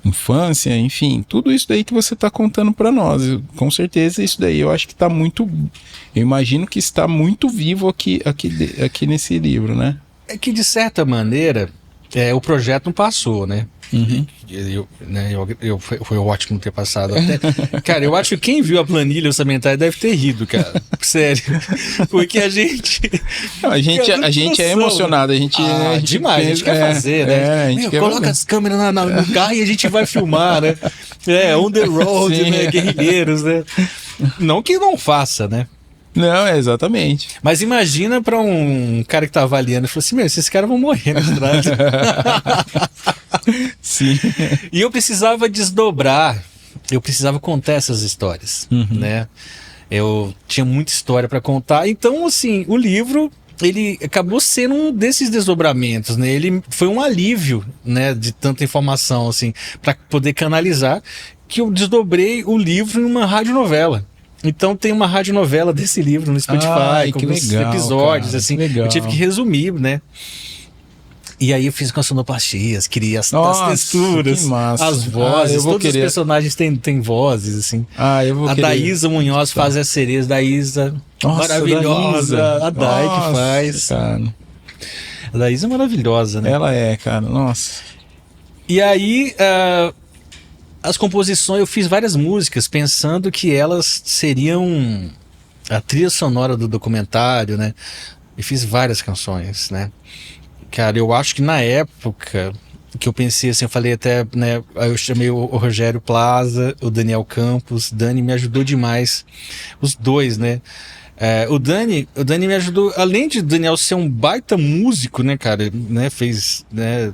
infância, enfim, tudo isso daí que você está contando para nós. Com certeza isso daí eu acho que está muito... Eu imagino que está muito vivo aqui nesse livro, né? É que, de certa maneira, o projeto não passou, né? Uhum. Foi ótimo ter passado até. Cara, eu acho que quem viu a planilha orçamentária deve ter rido, cara. Sério. Porque a gente é emocionado, a gente demais, a gente quer fazer, né? Coloca as câmeras no carro e a gente vai filmar, né? On the road, sim, né? Guerrilheiros, né? Não que não faça, né? Não, exatamente. Mas imagina pra um cara que tá avaliando e falou assim, esses caras vão morrer na estrada. Sim. E eu precisava desdobrar, eu precisava contar essas histórias, né? Eu tinha muita história para contar, então, assim, o livro, ele acabou sendo um desses desdobramentos, né? Ele foi um alívio, né, de tanta informação, assim, para poder canalizar, que eu desdobrei o livro em uma radionovela. Então tem uma radionovela desse livro no Spotify, com alguns episódios, cara, assim, eu tive que resumir, né? E aí eu fiz com as sonoplastias, queria as texturas, as vozes, todos os personagens têm vozes, assim. A Daísa Munhoz faz as sereias, Daísa, maravilhosa, a Dai que faz. Cara. A Daísa é maravilhosa, né? Ela é, cara, nossa. E aí... as composições, eu fiz várias músicas pensando que elas seriam a trilha sonora do documentário, né? E fiz várias canções, né? Cara, eu acho que na época que eu pensei assim, eu falei até, né? Eu chamei o Rogério Plaza, o Daniel Campos. Dani me ajudou demais. Os dois, né? O Dani me ajudou, além de Daniel ser um baita músico, né, cara? Né, fez, né?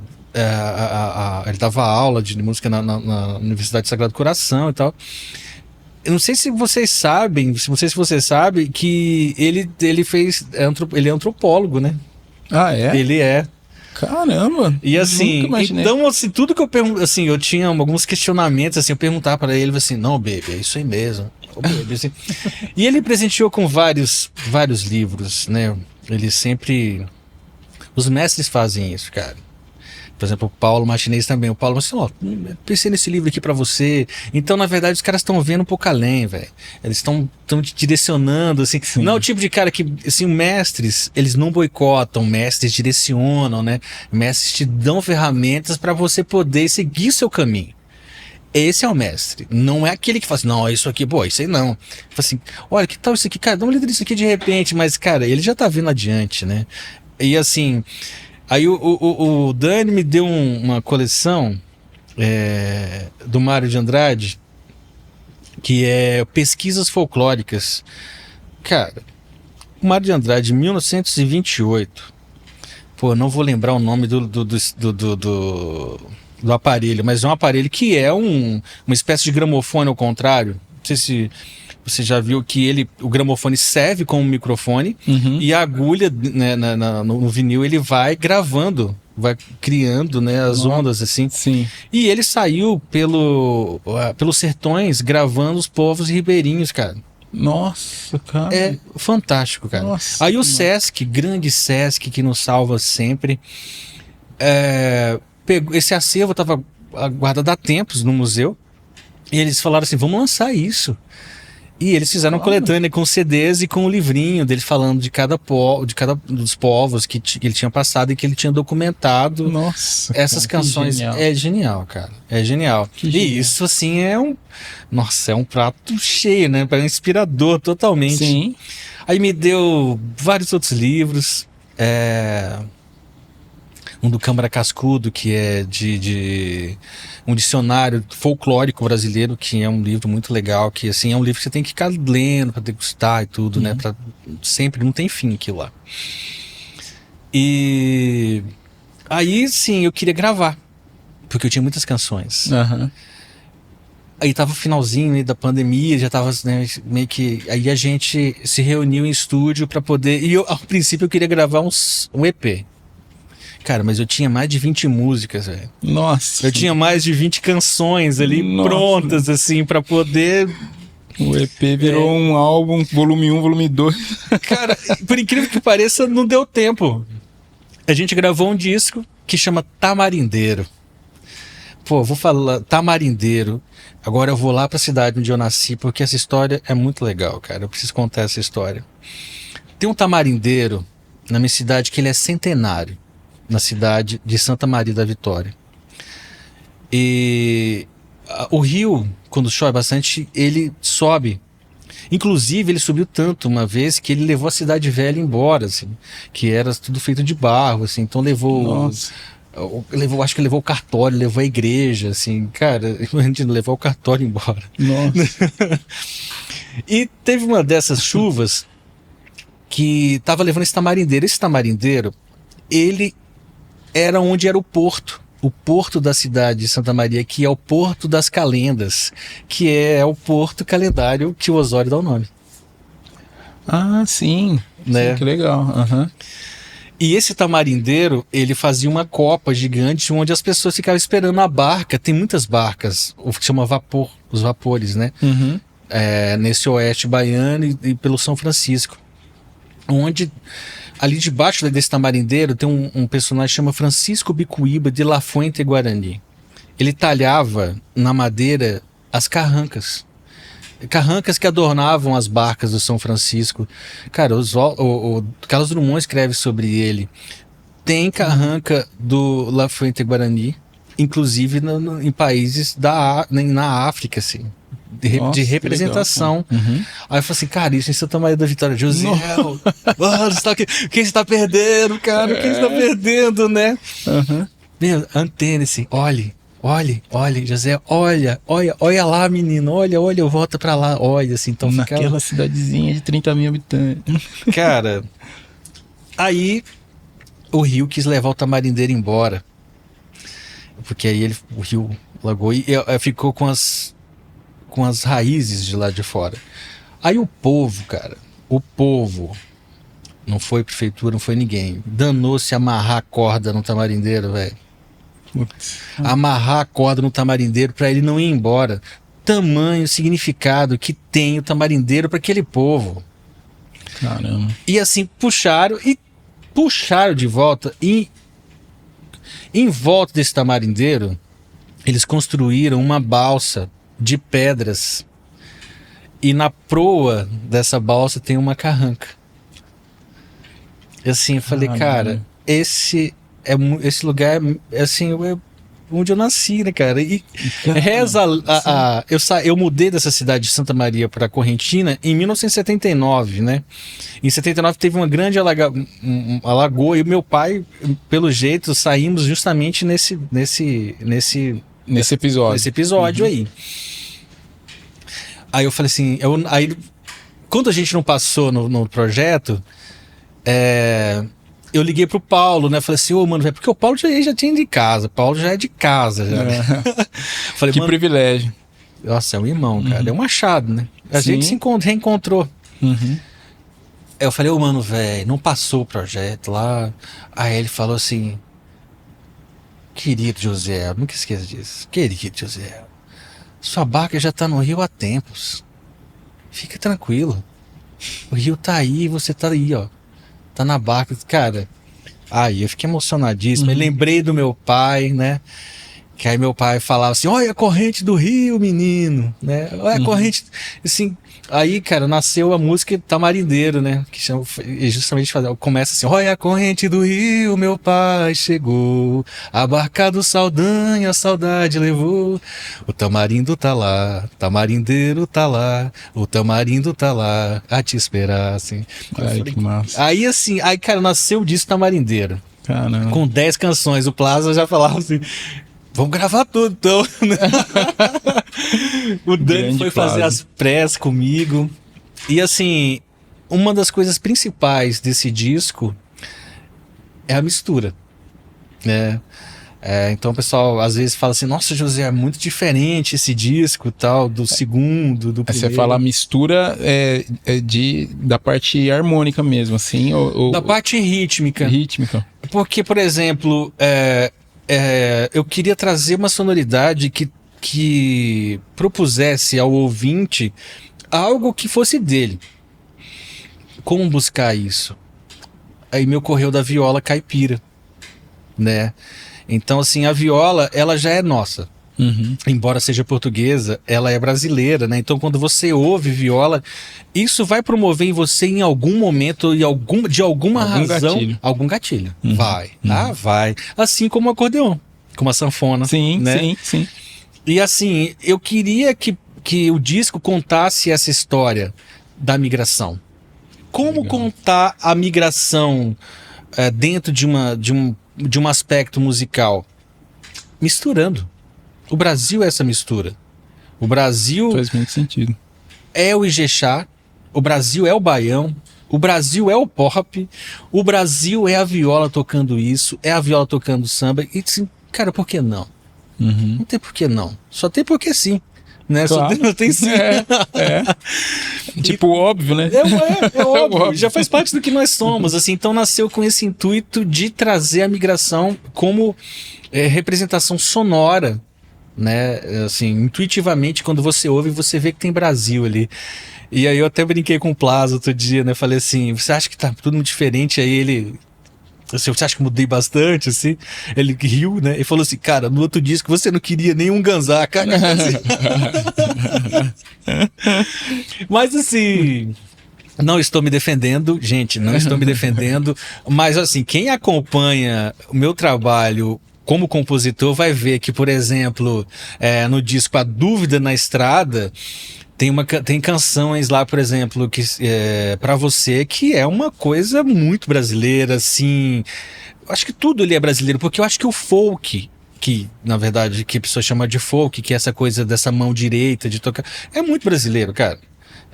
Ele dava aula de música na Universidade do Sagrado Coração e tal. Eu não sei se vocês sabem, que ele fez, ele é antropólogo, né? Ah, é? Ele é. Caramba! E assim, nunca imaginei. então assim, tudo que eu pergunto, assim, eu tinha alguns questionamentos, assim, eu perguntava para ele, assim, não, baby, é isso aí mesmo. Oh, baby, assim. E ele presenteou com vários livros, né? Ele sempre, os mestres fazem isso, cara. Por exemplo, o Paulo Martinez também. O Paulo assim, pensei nesse livro aqui pra você. Então, na verdade, os caras estão vendo um pouco além, velho. Eles estão te direcionando, assim. Sim. Não é o tipo de cara que, assim, mestres, eles não boicotam, mestres direcionam, né? Mestres te dão ferramentas pra você poder seguir seu caminho. Esse é o mestre. Não é aquele que fala assim, não, isso aqui, pô, isso aí não. Fala assim, olha, que tal isso aqui? Cara, dá uma lida nisso aqui de repente. Mas, cara, ele já tá vendo adiante, né? E, assim... Aí o Dani me deu uma coleção do Mário de Andrade, que é Pesquisas Folclóricas. Cara, o Mário de Andrade, 1928. Pô, não vou lembrar o nome do aparelho, mas é um aparelho que é uma espécie de gramofone ao contrário. Não sei se você já viu que o gramofone serve como microfone, e a agulha, né, no vinil ele vai gravando, vai criando, né, as ondas assim. Sim. E ele saiu pelos sertões gravando os povos ribeirinhos, cara. Nossa, cara. É fantástico, cara. Nossa, aí o Sesc, grande Sesc que nos salva sempre, pegou esse acervo, estava guardado há tempos no museu, e eles falaram assim, vamos lançar isso. E eles fizeram uma coletânea com CDs e com o livrinho dele falando de cada dos povos que ele tinha passado e que ele tinha documentado. Nossa, essas canções. É genial, cara. É genial. E isso, assim, é um prato cheio, né? É inspirador totalmente. Sim. Aí me deu vários outros livros. Um do Câmara Cascudo, que é de um dicionário folclórico brasileiro, que é um livro muito legal, que assim é um livro que você tem que ficar lendo para degustar e tudo, né? Sempre não tem fim aquilo lá. E aí sim, eu queria gravar, porque eu tinha muitas canções. Aí tava o finalzinho da pandemia, já tava, né, meio que... Aí a gente se reuniu em estúdio para poder... E ao princípio eu queria gravar um EP. Cara, mas eu tinha mais de 20 músicas, velho. Nossa. Eu tinha mais de 20 canções ali prontas, assim, pra poder... O EP virou um álbum, volume 1, volume 2. Cara, por incrível que pareça, não deu tempo. A gente gravou um disco que chama Tamarindeiro. Pô, vou falar Tamarindeiro. Agora eu vou lá pra cidade onde eu nasci, porque essa história é muito legal, cara. Eu preciso contar essa história. Tem um tamarindeiro na minha cidade que ele é centenário. Na cidade de Santa Maria da Vitória. E o rio, quando chove bastante, ele sobe. Inclusive, ele subiu tanto uma vez que ele levou a cidade velha embora, assim, que era tudo feito de barro, assim, então levou, acho que levou o cartório, levou a igreja, assim, cara, imagina levar o cartório embora. Nossa. E teve uma dessas chuvas que tava levando esse tamarindeiro. Esse tamarindeiro, ele era onde era o porto da cidade de Santa Maria, que é o Porto das Calendas, que é o porto calendário que o Osório dá o nome. Ah, sim. Né? Sim, que legal. E esse tamarindeiro, ele fazia uma copa gigante onde as pessoas ficavam esperando a barca. Tem muitas barcas, o que chama vapor, os vapores, né? Nesse oeste baiano e pelo São Francisco. Onde... Ali debaixo desse tamarindeiro tem um personagem que chama Francisco Bicuíba de La Fuente Guarani. Ele talhava na madeira as carrancas. Carrancas que adornavam as barcas do São Francisco. Cara, o Carlos Drummond escreve sobre ele. Tem carranca do La Fuente Guarani, inclusive em países na África, assim. de representação. Aí eu falei assim, cara, isso em Santa Maria da Vitória. José, mano, quem está perdendo, cara? Quem está perdendo, né? Meu, antene-se, olhe, José, olha lá, menino, olha, volta pra lá, olha, assim, então naquela cidadezinha de 30 mil habitantes. Cara, aí o Rio quis levar o Tamarindeiro embora, porque aí o Rio lagou e ficou com as raízes de lá de fora. Aí o povo, não foi prefeitura, não foi ninguém, danou-se a amarrar a corda no Tamarindeiro, velho. Amarrar a corda no Tamarindeiro para ele não ir embora. Tamanho significado que tem o Tamarindeiro para aquele povo. Caramba. E assim puxaram de volta, e em volta desse Tamarindeiro eles construíram uma balsa de pedras, e na proa dessa balsa tem uma carranca. E assim eu falei, cara, esse lugar é assim, onde eu nasci, né, cara? E reza eu mudei dessa cidade de Santa Maria para Correntina em 1979, né? Em 79 teve uma grande alagoa, e o meu pai, pelo jeito, saímos justamente nesse episódio aí. Aí eu falei assim, aí quando a gente não passou no projeto, eu liguei pro Paulo, né? Falei assim, mano, porque o Paulo já tinha de casa. Paulo já é de casa, já. Falei, que privilégio. Nossa, é um irmão, cara. É um achado, né? A gente se reencontrou. Aí eu falei, mano, velho, não passou o projeto lá. Aí ele falou assim, querido José, nunca esqueça disso. Querido José, sua barca já tá no Rio há tempos. Fica tranquilo. O Rio tá aí, você tá aí, ó. Tá na barca, cara. Aí eu fiquei emocionadíssimo. Eu lembrei do meu pai, né? Que aí meu pai falava assim, olha a corrente do Rio, menino, né? Olha a corrente, assim. Aí, cara, nasceu a música Tamarindeiro, né? Que chama, justamente começa assim, olha a corrente do Rio, meu pai chegou, a barca do Saldanha a saudade levou, o tamarindo tá lá, tamarindeiro tá lá, o tamarindo tá lá a te esperar, assim. Ai, que massa. Aí, assim, cara, nasceu disso Tamarindeiro. Caramba. Com 10 canções, o Plaza já falava assim, vamos gravar tudo, então. O Dani foi fazer as prés comigo. E assim, uma das coisas principais desse disco é a mistura, né? Então o pessoal às vezes fala assim, nossa, José, é muito diferente esse disco tal, do segundo, do primeiro. Você fala a mistura da parte harmônica mesmo, assim? Da parte rítmica. Porque, por exemplo, eu queria trazer uma sonoridade que propusesse ao ouvinte algo que fosse dele. Como buscar isso? Aí me ocorreu da viola caipira, né? Então, assim, a viola, ela já é nossa. Embora seja portuguesa, ela é brasileira, né? Então, quando você ouve viola, isso vai promover em você, em algum momento, de alguma razão, algum gatilho. Vai. Vai. Assim como o acordeon, como a sanfona. Sim, né? sim. E assim, eu queria que o disco contasse essa história da migração. Como contar a migração dentro de um aspecto musical? Misturando. O Brasil é essa mistura. O Brasil faz muito sentido. É o Ijexá, o Brasil é o baião, o Brasil é o pop, o Brasil é a viola tocando isso, é a viola tocando samba. E assim, cara, por que não? Não tem por que não. Só tem porque sim. Né? Claro. Só tem sim. Tipo, óbvio, né? É óbvio. Já faz parte do que nós somos. Assim, então nasceu com esse intuito de trazer a migração como representação sonora, né? Assim, intuitivamente, quando você ouve, você vê que tem Brasil ali. E aí eu até brinquei com o Plaza outro dia, né? Falei assim, você acha que tá tudo muito diferente? Aí ele... Você acha que mudei bastante, assim? Ele riu, né? E falou assim, cara, no outro disco você não queria nenhum ganzá, cara. Mas assim... Não estou me defendendo, gente, não estou me defendendo. Mas assim, quem acompanha o meu trabalho como compositor, vai ver que, por exemplo, no disco A Dúvida na Estrada, tem canções lá, por exemplo, que Pra Você, que é uma coisa muito brasileira, assim. Acho que tudo ali é brasileiro, porque eu acho que o folk, que na verdade que a pessoa chama de folk, que é essa coisa dessa mão direita de tocar, é muito brasileiro, cara.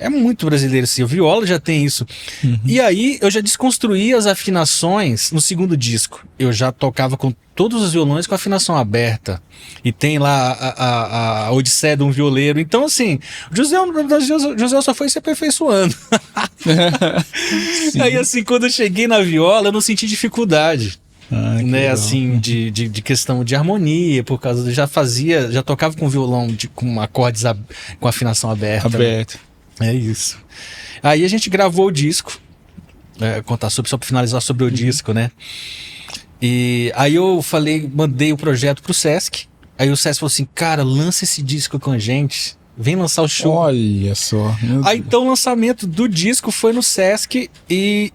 É muito brasileiro, sim. O viola já tem isso. E aí eu já desconstruí as afinações no segundo disco. Eu já tocava com todos os violões com afinação aberta. E tem lá a Odisseia de um Violeiro. Então, assim, José só foi se aperfeiçoando. Aí, assim, quando eu cheguei na viola, eu não senti dificuldade. Né, legal. assim, de questão de harmonia, por causa do, já tocava com violão com acordes com afinação aberta. Aberto. Né? É isso. Aí a gente gravou o disco, contar só pra finalizar sobre o disco, né? E aí eu mandei o projeto pro Sesc. Aí o Sesc falou assim, cara, lança esse disco com a gente, vem lançar o show. Olha só. Aí então o lançamento do disco foi no Sesc e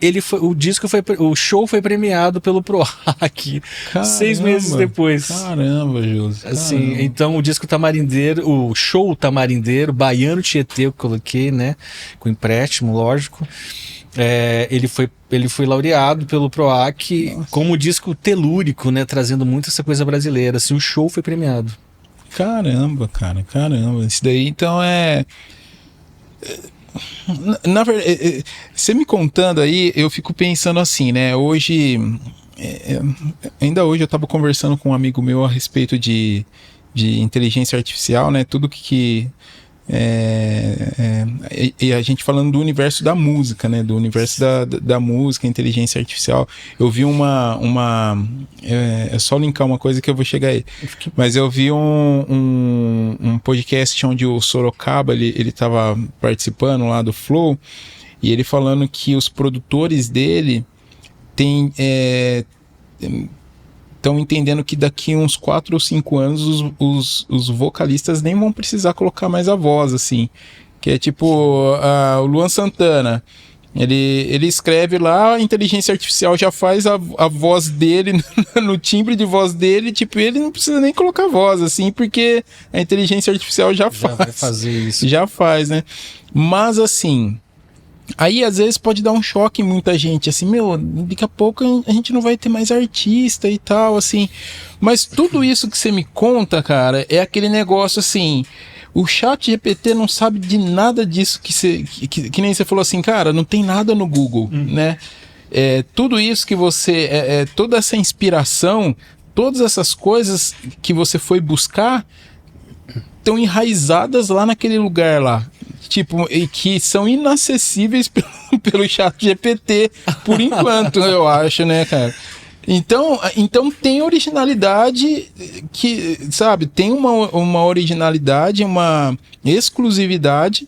o show foi premiado pelo PROAC 6 meses depois. Caramba, Júlio. Assim, então o disco Tamarindeiro, o show Tamarindeiro, Baiano Tietê, eu coloquei, né? Com empréstimo, lógico. Ele foi laureado pelo PROAC como disco telúrico, né? Trazendo muito essa coisa brasileira. Assim, o show foi premiado. Caramba, cara, caramba. Isso daí, então, na verdade, você me contando aí, eu fico pensando assim, né? Hoje, ainda hoje eu estava conversando com um amigo meu a respeito de inteligência artificial, né? Tudo que e a gente falando do universo da música, né? Do universo da música, inteligência artificial. Eu vi é só linkar uma coisa que eu vou chegar aí. Mas eu vi um podcast onde o Sorocaba ele estava participando lá do Flow, e ele falando que os produtores dele estão entendendo que daqui uns 4 ou 5 anos os vocalistas nem vão precisar colocar mais a voz, assim. Que é tipo o Luan Santana. Ele escreve lá, a inteligência artificial já faz a voz dele no timbre de voz dele, tipo, ele não precisa nem colocar voz, assim, porque a inteligência artificial já faz. Vai fazer isso. Já faz, né? Mas, assim, aí às vezes pode dar um choque em muita gente, assim, daqui a pouco a gente não vai ter mais artista e tal, assim. Mas tudo isso que você me conta, cara, é aquele negócio assim, o ChatGPT não sabe de nada disso que nem você falou assim, cara, não tem nada no Google, né? Tudo isso que você, toda essa inspiração, todas essas coisas que você foi buscar estão enraizadas lá naquele lugar lá. Tipo, e que são inacessíveis pelo ChatGPT, por enquanto, eu acho, né, cara? Então tem originalidade que, sabe, tem uma originalidade, uma exclusividade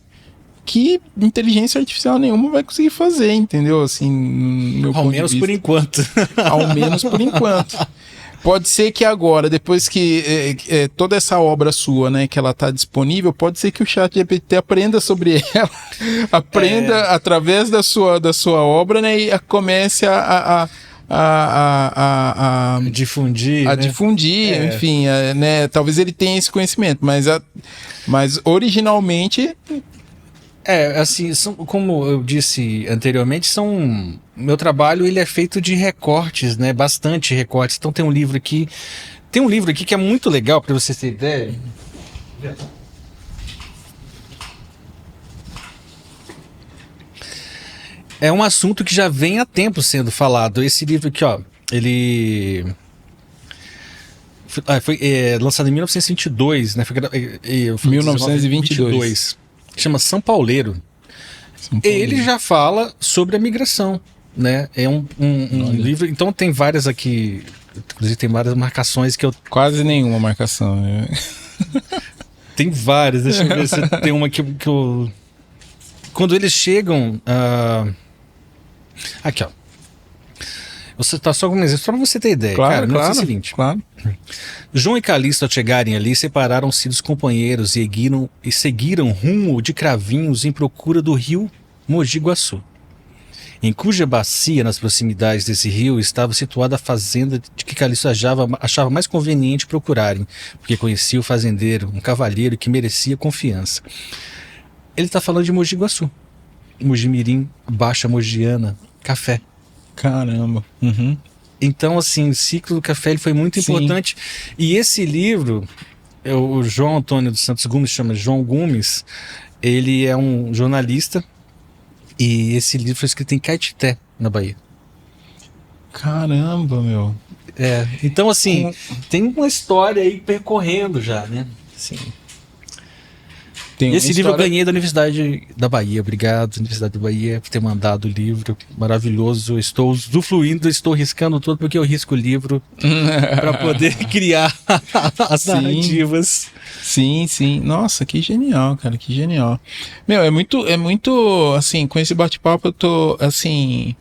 que inteligência artificial nenhuma vai conseguir fazer, entendeu? Assim, ao menos por enquanto. Ao menos por enquanto. Pode ser que agora, depois que toda essa obra sua, né, que ela está disponível, pode ser que o ChatGPT aprenda sobre ela, aprenda através da sua obra, né, e comece a difundir, enfim, né, talvez ele tenha esse conhecimento, mas originalmente... assim, como eu disse anteriormente, meu trabalho ele é feito de recortes, né? Bastante recortes. Então tem um livro aqui que é muito legal para vocês terem ideia. É um assunto que já vem há tempo sendo falado. Esse livro aqui, ó, ele foi lançado em 1922, né? Foi 1922. Chama São Pauleiro. Ele já fala sobre a migração, né? É um livro, então tem várias aqui, inclusive tem várias marcações que eu... Quase nenhuma marcação. Tem várias, deixa eu ver se tem uma que eu... Quando eles chegam... Aqui, ó. Você tá só com um exemplo, só pra você ter ideia. Claro, cara, é o seguinte. Claro. João e Calixto, ao chegarem ali, separaram-se dos companheiros e seguiram rumo de Cravinhos em procura do rio Mogi Guaçu. em cuja bacia, nas proximidades desse rio, estava situada a fazenda de que Calixto achava mais conveniente procurarem, porque conhecia o fazendeiro, um cavalheiro que merecia confiança. Ele está falando de Mogi Guaçu, Mogi Mirim, Baixa Mogiana, café. Caramba. Uhum. Então, assim, o ciclo do café ele foi muito importante. E esse livro, o João Antônio dos Santos Gomes, chama João Gomes, ele é um jornalista e esse livro foi escrito em Caetité, na Bahia. Caramba, meu. Então, assim, tem uma história aí percorrendo já, né? Assim. Esse livro eu ganhei da Universidade da Bahia. Obrigado, Universidade da Bahia, por ter mandado o livro. Maravilhoso. Estou usufruindo, estou riscando tudo, porque eu risco o livro para poder criar as narrativas. Sim. Nossa, que genial, cara, que genial. Meu, é muito, assim, com esse bate-papo eu tô, assim,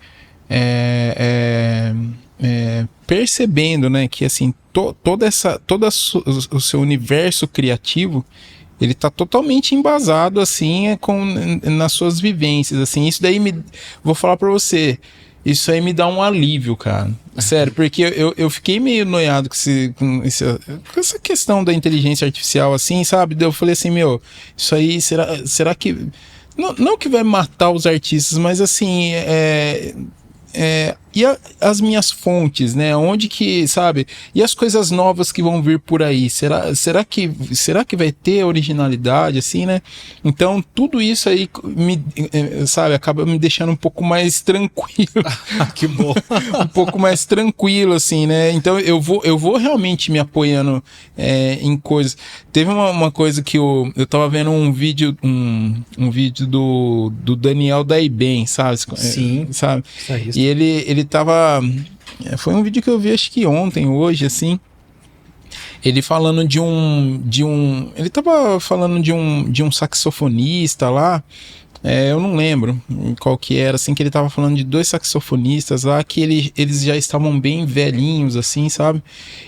percebendo, né, que, assim, todo o seu universo criativo, ele tá totalmente embasado, assim, nas suas vivências, assim. Isso daí vou falar pra você, isso aí me dá um alívio, cara. Sério, porque eu fiquei meio noiado com essa questão da inteligência artificial, assim, sabe? Eu falei assim, meu, isso aí, será que... Não que vai matar os artistas, mas assim, e as minhas fontes, né? Onde que, sabe? E as coisas novas que vão vir por aí? Será que vai ter originalidade, assim, né? Então, tudo isso aí, sabe, acaba me deixando um pouco mais tranquilo. Que bom. Um pouco mais tranquilo, assim, né? Então, eu vou realmente me apoiando em coisas. Teve uma coisa que eu tava vendo um vídeo do Daniel Daiben, sabe? Sim. Sabe? E ele tava... Foi um vídeo que eu vi, acho que ontem, hoje, assim. Ele falando ele tava falando de um saxofonista lá. Eu não lembro qual que era, assim, que ele tava falando de 2 saxofonistas lá, que eles já estavam bem velhinhos, assim, sabe?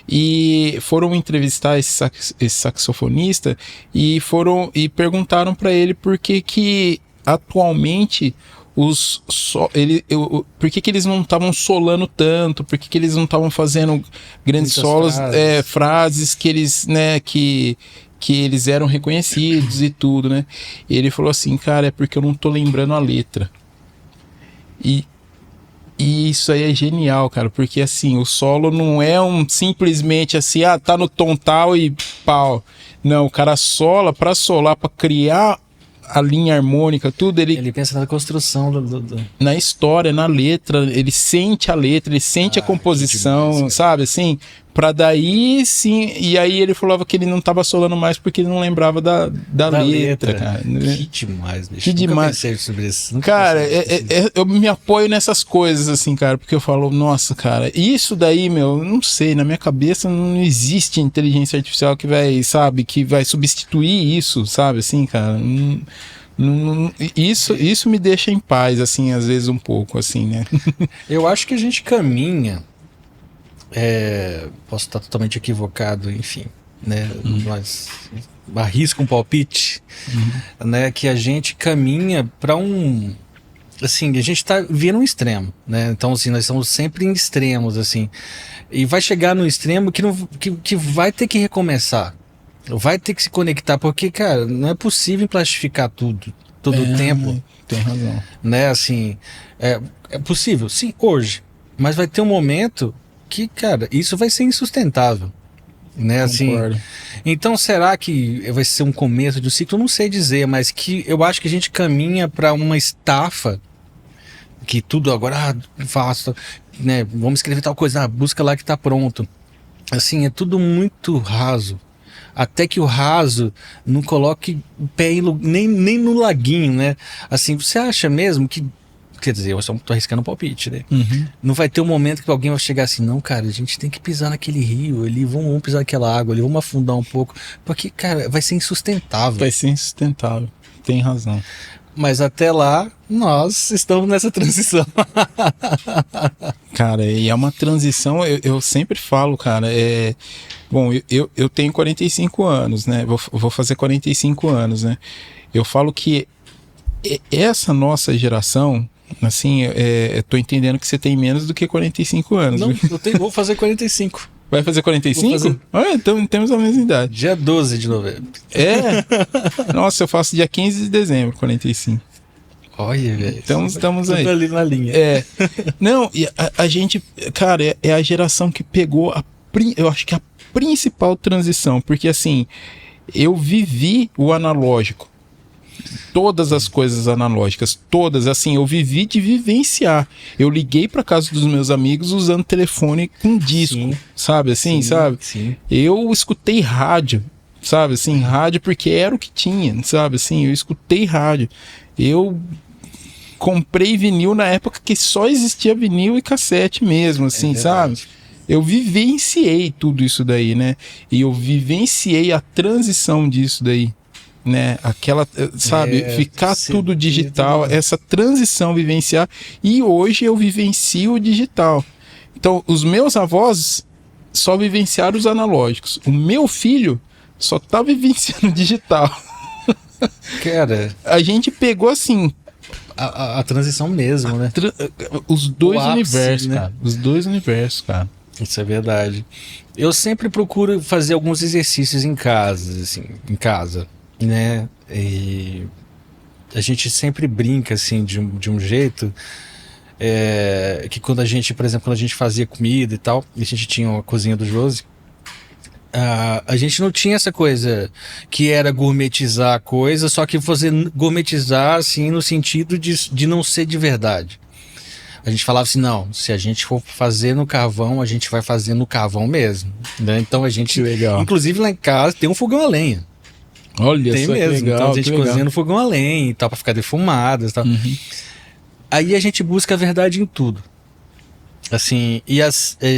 E foram entrevistar esse saxofonista e perguntaram para ele por que atualmente por que eles não estavam solando tanto, por que eles não estavam fazendo grandes solos, frases que eles, né, que eles eram reconhecidos e tudo, né? E ele falou assim, cara, é porque eu não tô lembrando a letra. E isso aí é genial, cara, porque assim, o solo não é simplesmente assim, tá no tom tal e pau. Não, o cara sola, pra criar a linha harmônica, tudo, ele pensa na construção na história, na letra, ele sente a letra, ele sente a composição, demais, sabe, assim, pra daí sim, e aí ele falava que ele não tava solando mais porque ele não lembrava da letra, cara. Que demais, bicho. Que demais. Nunca pensei sobre isso. Cara, eu me apoio nessas coisas, assim, cara, porque eu falo, nossa, cara, isso daí, meu, não sei, na minha cabeça não existe inteligência artificial que vai, sabe, que vai substituir isso, sabe, assim, cara, isso me deixa em paz, assim, às vezes um pouco, assim, né? Eu acho que a gente caminha, posso estar totalmente equivocado, enfim, né? Mas arrisco um palpite, né? Que a gente caminha para assim, a gente está vendo um extremo, né? Então, assim, nós estamos sempre em extremos, assim, e vai chegar no extremo que vai ter que recomeçar. Vai ter que se conectar, porque, cara, não é possível plastificar todo o tempo. Tem razão. Né, assim, é possível, sim, hoje. Mas vai ter um momento que, cara, isso vai ser insustentável. Né, assim. Então, será que vai ser um começo de um ciclo? Eu não sei dizer, mas que eu acho que a gente caminha para uma estafa que tudo agora, faço, né, vamos escrever tal coisa, busca lá que tá pronto. Assim, é tudo muito raso. Até que o raso não coloque o pé nem no laguinho, né? Assim, você acha mesmo que... Quer dizer, eu só tô arriscando um palpite, né? Não vai ter um momento que alguém vai chegar assim, não, cara, a gente tem que pisar naquele rio ali, vamos pisar naquela água ali, vamos afundar um pouco. Porque, cara, vai ser insustentável. Vai ser insustentável, tem razão. Mas até lá, nós estamos nessa transição. Cara, e é uma transição, eu sempre falo, cara, bom, eu tenho 45 anos, né? Vou fazer 45 anos, né? Eu falo que essa nossa geração, Assim, tô entendendo que você tem menos do que 45 anos. Não, vou fazer 45. Vai fazer 45? Vou fazer. Olha, então temos a mesma idade. Dia 12 de novembro. É? Nossa, eu faço dia 15 de dezembro, 45. Olha, velho. Então estamos aí. Tudo ali na linha. Não, e a gente, cara, é a geração que pegou eu acho que a principal transição, porque assim, eu vivi o analógico. Todas as coisas analógicas, todas, assim, eu vivi de vivenciar. Eu liguei para casa dos meus amigos usando telefone com disco, sim, sabe assim, sim, sabe? Sim. Eu escutei rádio, sabe assim, rádio porque era o que tinha, sabe assim, eu escutei rádio. Eu comprei vinil na época que só existia vinil e cassete mesmo, assim, sabe? Eu vivenciei tudo isso daí, né? E eu vivenciei a transição disso daí, né? Aquela, sabe, ficar tudo digital, essa transição vivenciar. E hoje eu vivencio o digital. Então, os meus avós só vivenciaram os analógicos. O meu filho só tá vivenciando o digital. Cara, a gente pegou assim a transição mesmo, né? Os dois universos, né? Cara. Os dois universos, cara. Isso é verdade. Eu sempre procuro fazer alguns exercícios em casa, assim, né? E a gente sempre brinca, assim, de um jeito que quando a gente, por exemplo, quando a gente fazia comida e tal, e a gente tinha uma cozinha do Josi, a gente não tinha essa coisa que era gourmetizar a coisa, só que fazer gourmetizar, assim, no sentido de não ser de verdade. A gente falava assim, não, se a gente for fazer no carvão, a gente vai fazer no carvão mesmo, né? Então a gente, inclusive lá em casa, tem um fogão a lenha. Olha, tem só mesmo. Que legal, então a gente cozinha no fogão a lenha e tal, pra ficar defumado e tal. Uhum. Aí a gente busca a verdade em tudo. Assim, e a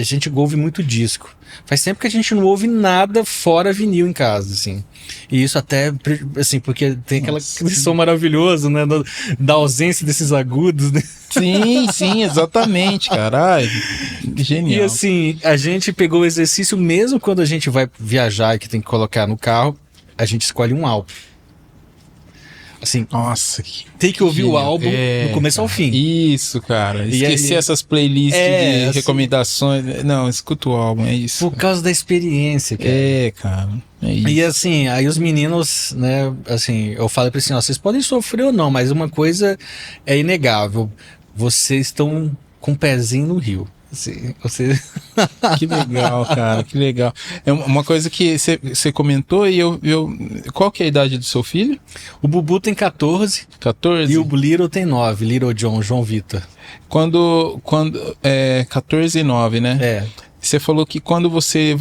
gente ouve muito disco. Faz tempo que a gente não ouve nada fora vinil em casa, assim. E isso até, assim, porque tem aquele som maravilhoso, né? Da ausência desses agudos, né? Sim, exatamente, caralho. Genial. E assim, a gente pegou o exercício mesmo quando a gente vai viajar e que tem que colocar no carro, a gente escolhe um álbum. Assim, nossa, tem que ouvir o álbum do começo ao fim. Isso, cara. Esquecer essas playlists de assim, recomendações. Não, escuta o álbum, é isso. Por causa da experiência, cara. Cara. É isso. E assim, aí os meninos, né, assim, eu falo pra eles assim, ó, vocês podem sofrer ou não, mas uma coisa é inegável. Vocês estão com um pezinho no rio. Assim, Que legal, cara, que legal. É uma coisa que você comentou e eu... Qual que é a idade do seu filho? O Bubu tem 14. 14? E o Little tem 9, Little João Vitor. Quando 14 e 9, né? Você falou que quando você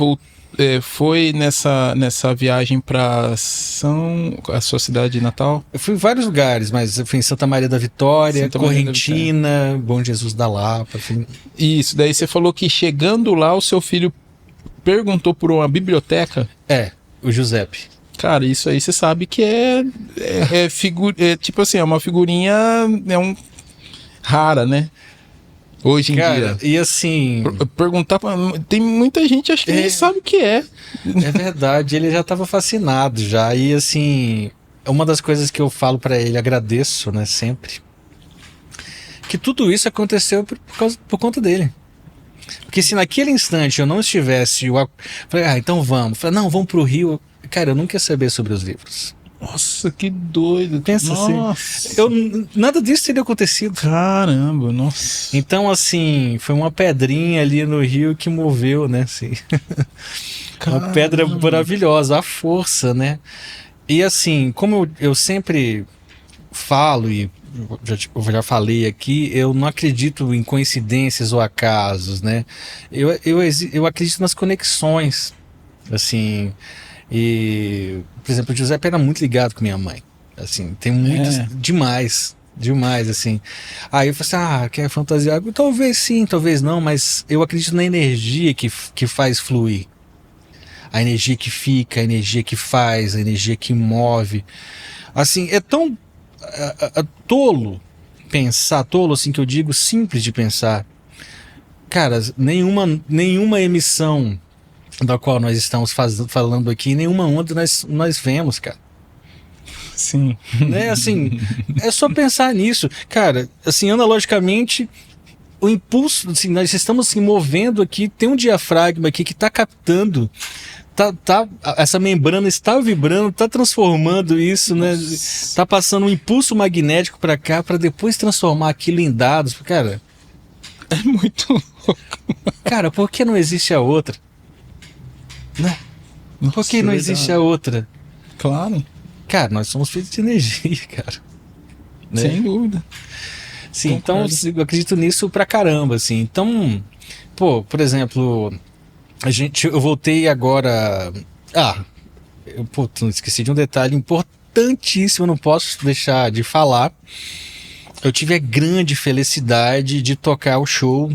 foi nessa viagem para a sua cidade natal? Eu fui em vários lugares, mas eu fui em Santa Maria da Vitória, Correntina, Bom Jesus da Lapa. Isso, daí você falou que chegando lá o seu filho perguntou por uma biblioteca? O Giuseppe. Cara, isso aí você sabe que tipo assim, é uma figurinha rara, né? Hoje em dia. E assim... Perguntar tem muita gente, acho que nem sabe o que é. É verdade, ele já estava fascinado já. E assim, uma das coisas que eu falo para ele, agradeço, né, sempre, que tudo isso aconteceu por conta dele. Porque se naquele instante eu não estivesse... falei, então vamos. Falei, não, vamos pro Rio. Cara, eu não queria saber sobre os livros. Nossa, que doido. Pensa assim. Nada disso teria acontecido. Caramba, nossa. Então, assim, foi uma pedrinha ali no rio que moveu, né? Assim. Uma pedra maravilhosa, a força, né? E assim, como eu sempre falo, e eu já falei aqui, eu não acredito em coincidências ou acasos, né? Eu acredito nas conexões, assim... E, por exemplo, o Giuseppe era muito ligado com minha mãe. Assim, tem muitas. Demais, assim. Aí eu falei assim: quer fantasiar? Talvez sim, talvez não, mas eu acredito na energia que faz fluir. A energia que fica, a energia que faz, a energia que move. Assim, é tão tolo pensar, tolo assim que eu digo, simples de pensar. Cara, nenhuma emissão da qual nós estamos falando aqui, nenhuma onda nós vemos, cara. Sim. Né? Assim, é só pensar nisso. Cara, assim, analogicamente, o impulso, assim, nós estamos se movendo aqui, tem um diafragma aqui que está captando, essa membrana está vibrando, está transformando isso, né? Tá passando um impulso magnético para cá, para depois transformar aquilo em dados. Cara, é muito louco. Cara, por que não existe a outra? Né? Por que não existe a outra? Claro. Cara, nós somos feitos de energia, cara. Né? Sem dúvida. Sim, Concordo. então eu acredito nisso pra caramba, assim. Então, pô, por exemplo, eu voltei agora... esqueci de um detalhe importantíssimo, não posso deixar de falar. Eu tive a grande felicidade de tocar o show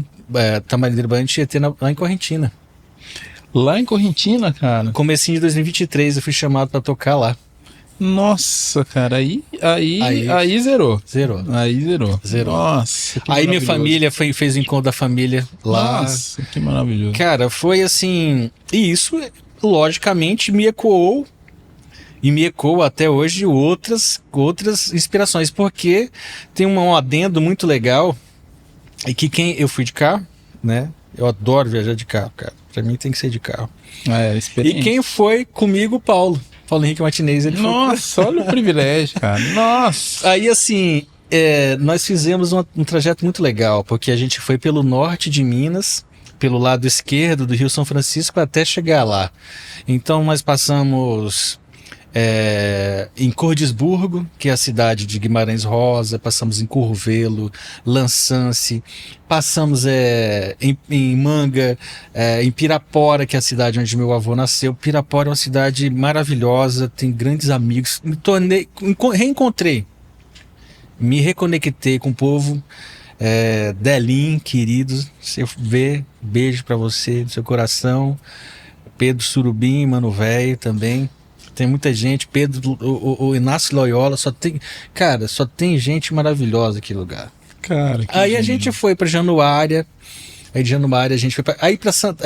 Tamarineiro Band Tietê lá em Correntina. Lá em Correntina, cara? Comecinho de 2023 eu fui chamado pra tocar lá. Nossa, cara, aí zerou. Zerou. Aí zerou. Nossa, aí minha família fez o encontro da família lá. Nossa, que maravilhoso. Cara, foi assim... E isso, logicamente, me ecoou. E me ecoa até hoje outras inspirações. Porque tem um adendo muito legal. E que eu fui de carro, né? Eu adoro viajar de carro, cara. Pra mim tem que ser de carro. Experiência. E quem foi comigo? Paulo Henrique Martinez. Nossa, olha o privilégio, cara. Nossa. Aí, assim, nós fizemos um trajeto muito legal, porque a gente foi pelo norte de Minas, pelo lado esquerdo do Rio São Francisco, até chegar lá. Então, nós passamos em Cordisburgo, que é a cidade de Guimarães Rosa, passamos em Curvelo, Lançance, passamos em Manga, em Pirapora, que é a cidade onde meu avô nasceu. Pirapora é uma cidade maravilhosa, tem grandes amigos. Me reconectei com o povo. Delim, querido, se eu ver, beijo pra você, do seu coração. Pedro Surubim, Mano Velho também. Tem muita gente, Pedro, o Inácio Loyola, só tem gente maravilhosa aqui no lugar. Cara, aí a gente foi para Januária, aí de Januária a gente foi aí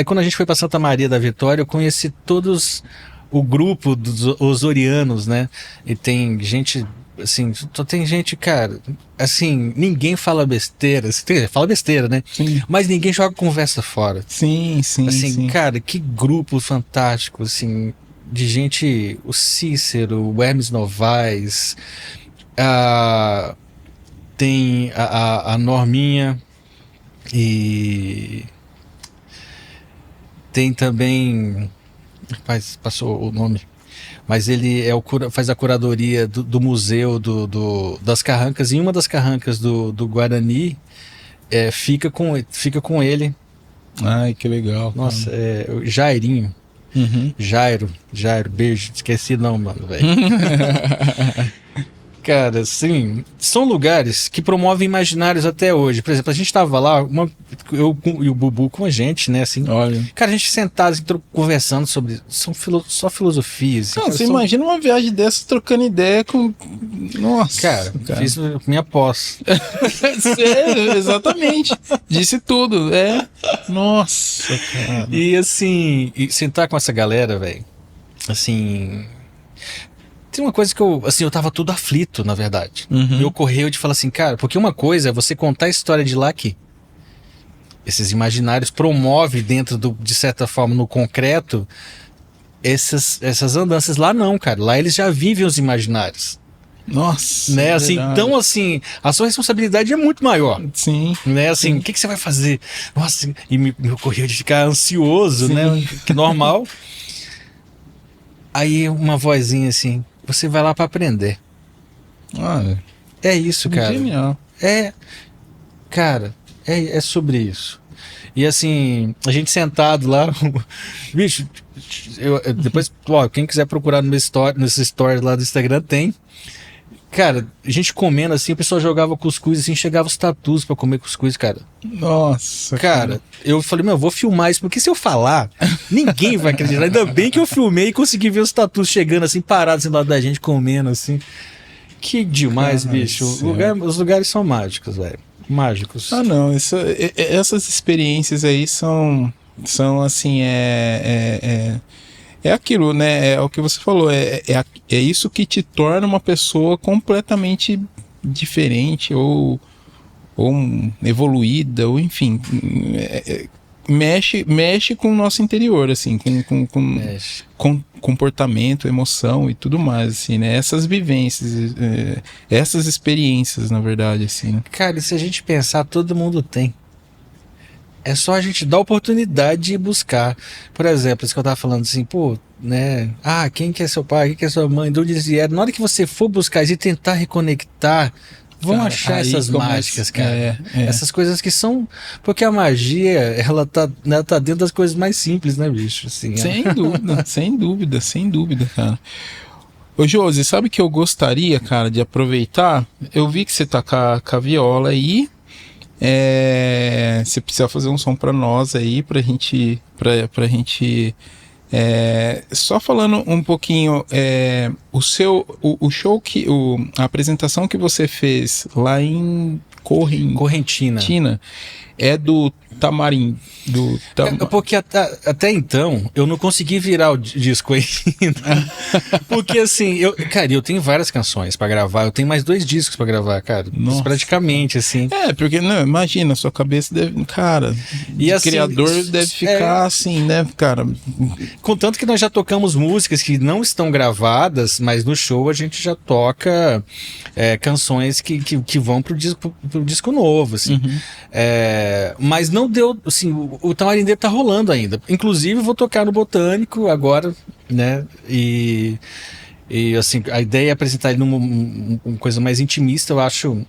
quando a gente foi para Santa Maria da Vitória, eu conheci todos o grupo dos osorianos, né? E tem gente, assim, só tem gente, cara, assim, ninguém fala besteira, fala besteira, né? Sim. Mas ninguém joga conversa fora. Sim. Assim, sim. Cara, que grupo fantástico, assim, de gente, o Cícero, o Hermes Novaes, tem a Norminha e tem também, rapaz, passou o nome, mas ele faz a curadoria do museu das Carrancas, e uma das Carrancas do Guarani fica com ele. Ai, que legal. Nossa, o Jairinho. Uhum. Jairo, beijo, esqueci não, mano, velho. Cara, assim, são lugares que promovem imaginários até hoje. Por exemplo, a gente tava lá, eu e o Bubu com a gente, né, assim. Olha. Cara, a gente sentado, assim, conversando sobre... Só filosofias. Não, você imagina uma viagem dessa trocando ideia com... Nossa. Cara. Fiz minha pós. Sério, exatamente. Disse tudo, Nossa, cara. E, assim, sentar com essa galera, velho, assim... Tem uma coisa que eu tava todo aflito, na verdade. Uhum. Me ocorreu de falar assim, cara, porque uma coisa é você contar a história de lá aqui. Esses imaginários promovem dentro de certa forma, no concreto, essas andanças. Lá não, cara. Lá eles já vivem os imaginários. Nossa. Né? Assim, então, assim, a sua responsabilidade é muito maior. Sim. Né? Assim, o que você vai fazer? Nossa, e me ocorreu de ficar ansioso, né? Que normal. Aí uma vozinha assim, você vai lá pra aprender. É isso, cara. Genial. Cara, é sobre isso. E assim, a gente sentado lá, bicho, depois, quem quiser procurar nesses stories lá do Instagram, tem. Cara, a gente comendo assim, o pessoal jogava cuscuz assim, chegava os tatus pra comer cuscuz, cara. Nossa. Cara, eu falei, eu vou filmar isso, porque se eu falar, ninguém vai acreditar. Ainda bem que eu filmei e consegui ver os tatus chegando assim, parados do lado da gente, comendo assim. Que demais, bicho. Os lugares são mágicos, velho. Mágicos. Não, essas experiências aí são assim, é é aquilo, né? É o que você falou, é isso que te torna uma pessoa completamente diferente ou evoluída, ou enfim, mexe com o nosso interior, assim, com comportamento, emoção e tudo mais, assim, né? Essas vivências, essas experiências, na verdade, assim, né? Cara, e se a gente pensar, todo mundo tem. É só a gente dar oportunidade de buscar. Por exemplo, isso que eu tava falando assim, pô, né? Ah, quem que é seu pai? Quem que é sua mãe? De onde eles vieram? Na hora que você for buscar e tentar reconectar, vão Cara, achar aí essas começa- mágicas, cara. é. Essas coisas que são... Porque a magia, ela tá dentro das coisas mais simples, né, bicho? Assim, Sem dúvida, sem dúvida, cara. Ô, Josi, sabe que eu gostaria, cara, de aproveitar? Eu vi que você tá com a viola aí. Você precisa fazer um som pra nós aí, pra gente. Só falando um pouquinho, o show a apresentação que você fez lá em Correntina é do Tamarim. Porque até então eu não consegui virar o disco ainda. Porque assim, eu tenho várias canções pra gravar, eu tenho mais 2 discos pra gravar, cara. Nossa. Praticamente, assim. Porque, não, imagina, sua cabeça deve, cara, E assim, criador deve ficar assim, né, cara? Contanto que nós já tocamos músicas que não estão gravadas, mas no show a gente já toca canções que vão pro disco novo, assim. Uhum. Mas não deu, assim, o Tamarindê tá rolando ainda. Inclusive, eu vou tocar no Botânico agora, né? E assim, a ideia é apresentar ele uma coisa mais intimista, eu acho.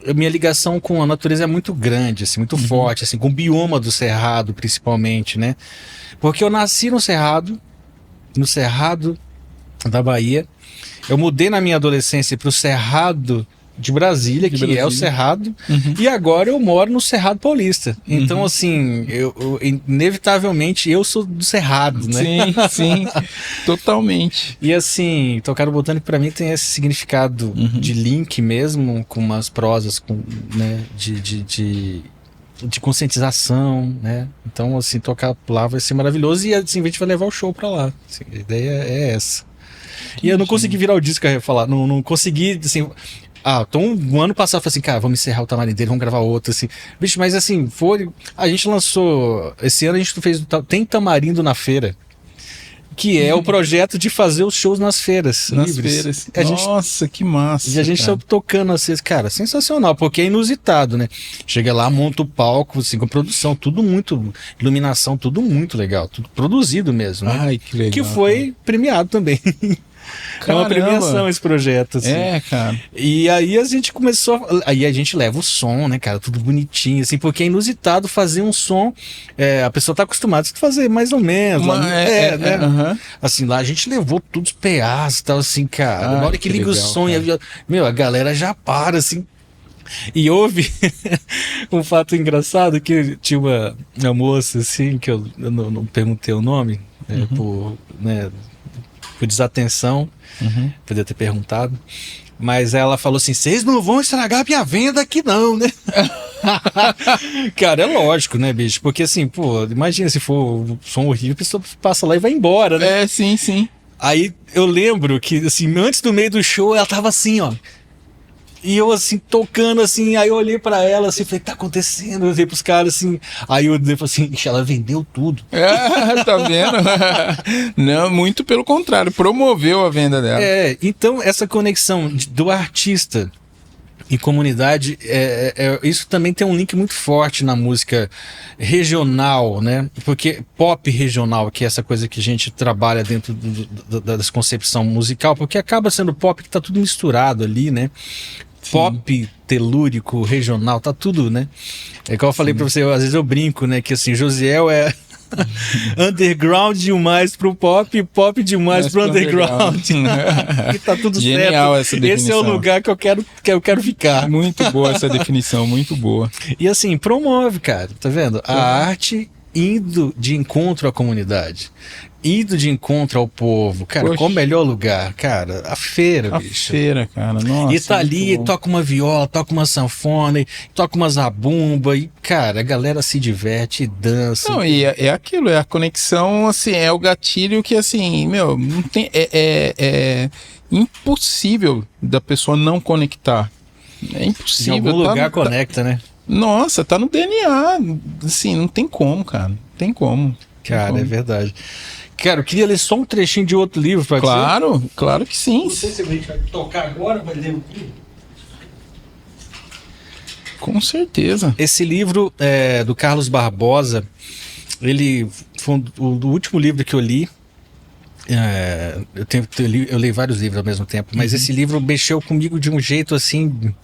A minha ligação com a natureza é muito grande, assim, muito forte, assim, com o bioma do Cerrado, principalmente, né? Porque eu nasci no Cerrado da Bahia. Eu mudei na minha adolescência para o Cerrado de Brasília, que é o Cerrado, e agora eu moro no Cerrado Paulista. Então, assim, inevitavelmente eu sou do Cerrado, né? Sim, totalmente. E assim, tocar no Botânico para mim tem esse significado de link mesmo, com umas prosas, né, de conscientização, né? Então, assim, tocar lá vai ser maravilhoso e assim, a gente vai levar o show para lá. Assim, a ideia é essa. E eu não consegui virar o disco, eu ia falar, não consegui, assim... então um ano passado eu falei assim, cara, vamos encerrar o Tamarindê, vamos gravar outro, assim. Bicho, mas assim, a gente lançou, esse ano a gente fez, tem Tamarindo na Feira, que é o projeto de fazer os shows nas feiras livres. Nossa, que massa. E a gente tá tocando assim, cara, sensacional, porque é inusitado, né? Chega lá, monta o palco, assim, com produção, tudo muito, iluminação, tudo muito legal, tudo produzido mesmo, né? Ai, que legal. Que foi premiado também. Caramba. É uma premiação esse projeto, assim. Cara. E aí a gente começou... Aí a gente leva o som, né, cara? Tudo bonitinho, assim. Porque é inusitado fazer um som... a pessoa tá acostumada a fazer mais ou menos. Né? Assim, lá a gente levou tudo os PAs e tal, assim, cara. Na hora que liga legal, o som, a galera já para, assim. E houve um fato engraçado que tinha uma moça, assim, que eu não perguntei o nome, por desatenção, podia ter perguntado, mas ela falou assim, vocês não vão estragar a minha venda aqui não, né? Cara, é lógico, né, bicho? Porque assim, pô, imagina se for um som horrível, a pessoa passa lá e vai embora, né? Sim. Aí eu lembro que, assim, antes do meio do show, ela tava assim, ó. E eu, assim, tocando, assim, aí eu olhei pra ela, assim, falei, o que tá acontecendo? Eu olhei pros caras, assim, aí eu falei assim, ela vendeu tudo. Tá vendo? Não, muito pelo contrário, promoveu a venda dela. Então essa conexão do artista e comunidade, isso também tem um link muito forte na música regional, né? Porque pop regional, que é essa coisa que a gente trabalha dentro da concepção musical, porque acaba sendo pop que tá tudo misturado ali, né? Sim. Pop telúrico, regional, tá tudo, né? É como eu falei pra você, às vezes eu brinco, né? Que assim, Josiel é underground demais pro pop e pop demais pro underground. E tá tudo Genial certo. Essa definição. Esse é o lugar que eu quero ficar. Muito boa essa definição, muito boa. E assim, promove, cara, tá vendo? A arte indo de encontro à comunidade, indo de encontro ao povo. Cara, Poxa. qual o melhor lugar? Cara, a feira, A bicho. feira, cara. Nossa. E tá ali, muito bom. toca uma viola, toca uma sanfona, e toca uma zabumba, e, cara, a galera se diverte, dança. Não, e é aquilo, é a conexão, assim, é o gatilho que, assim, meu, não tem, é impossível da pessoa não conectar. É Em impossível. algum lugar conecta, né? Nossa, tá no DNA. Assim, não tem como, cara. Não tem como. Cara, é verdade. Cara, eu queria ler só um trechinho de outro livro pra Claro, claro que sim. Não sei se a gente vai tocar agora, vai ler o livro. Com certeza. Esse livro é do Carlos Barbosa. Ele foi o último livro que eu li. Eu leio vários livros ao mesmo tempo, mas esse livro mexeu comigo de um jeito assim.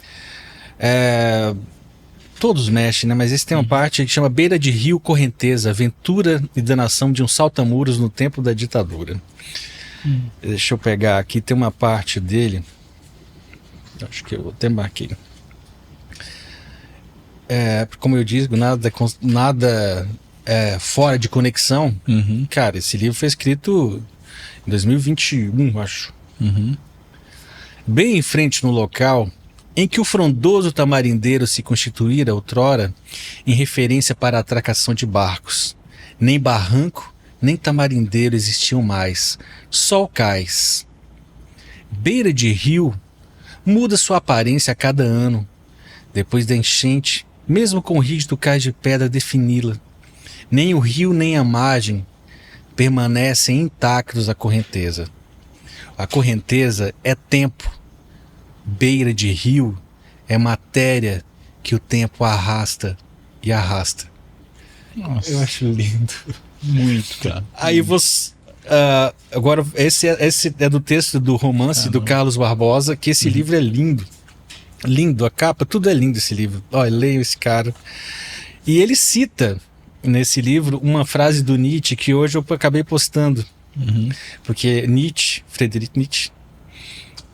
Todos mexem, né? Mas esse tem uma parte que chama Beira de Rio Correnteza, Aventura e Danação de um Saltamuros no Tempo da Ditadura. Deixa eu pegar aqui, tem uma parte dele. Acho que eu até marquei. Como eu digo, nada fora de conexão. Uhum. Cara, esse livro foi escrito em 2021, acho. Uhum. Bem em frente no local em que o frondoso tamarindeiro se constituíra outrora em referência para a atracação de barcos. Nem barranco, nem tamarindeiro existiam mais, só o cais. Beira de rio muda sua aparência a cada ano, depois da enchente, mesmo com o rígido cais de pedra defini-la. Nem o rio nem a margem permanecem intactos à correnteza. A correnteza é tempo. Beira de rio é matéria que o tempo arrasta e arrasta. Nossa, Eu acho lindo. muito, cara. Aí você. Agora, esse é do texto do romance do Carlos Barbosa, que esse livro é lindo. Lindo, a capa, tudo é lindo esse livro. Olha, leio esse cara. E ele cita nesse livro uma frase do Nietzsche que hoje eu acabei postando. Porque Nietzsche, Friedrich Nietzsche,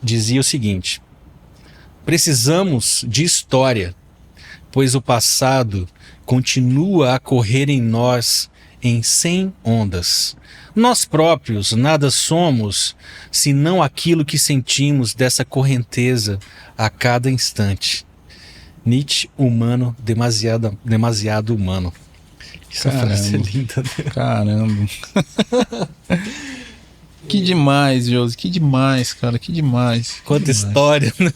dizia o seguinte: precisamos de história, pois o passado continua a correr em nós em 100 ondas. Nós próprios nada somos, senão aquilo que sentimos dessa correnteza a cada instante. Nietzsche, humano, demasiado humano. Essa frase é linda, né? Caramba. Que demais, Josi. Que demais, cara. Que demais. Quanta história, né?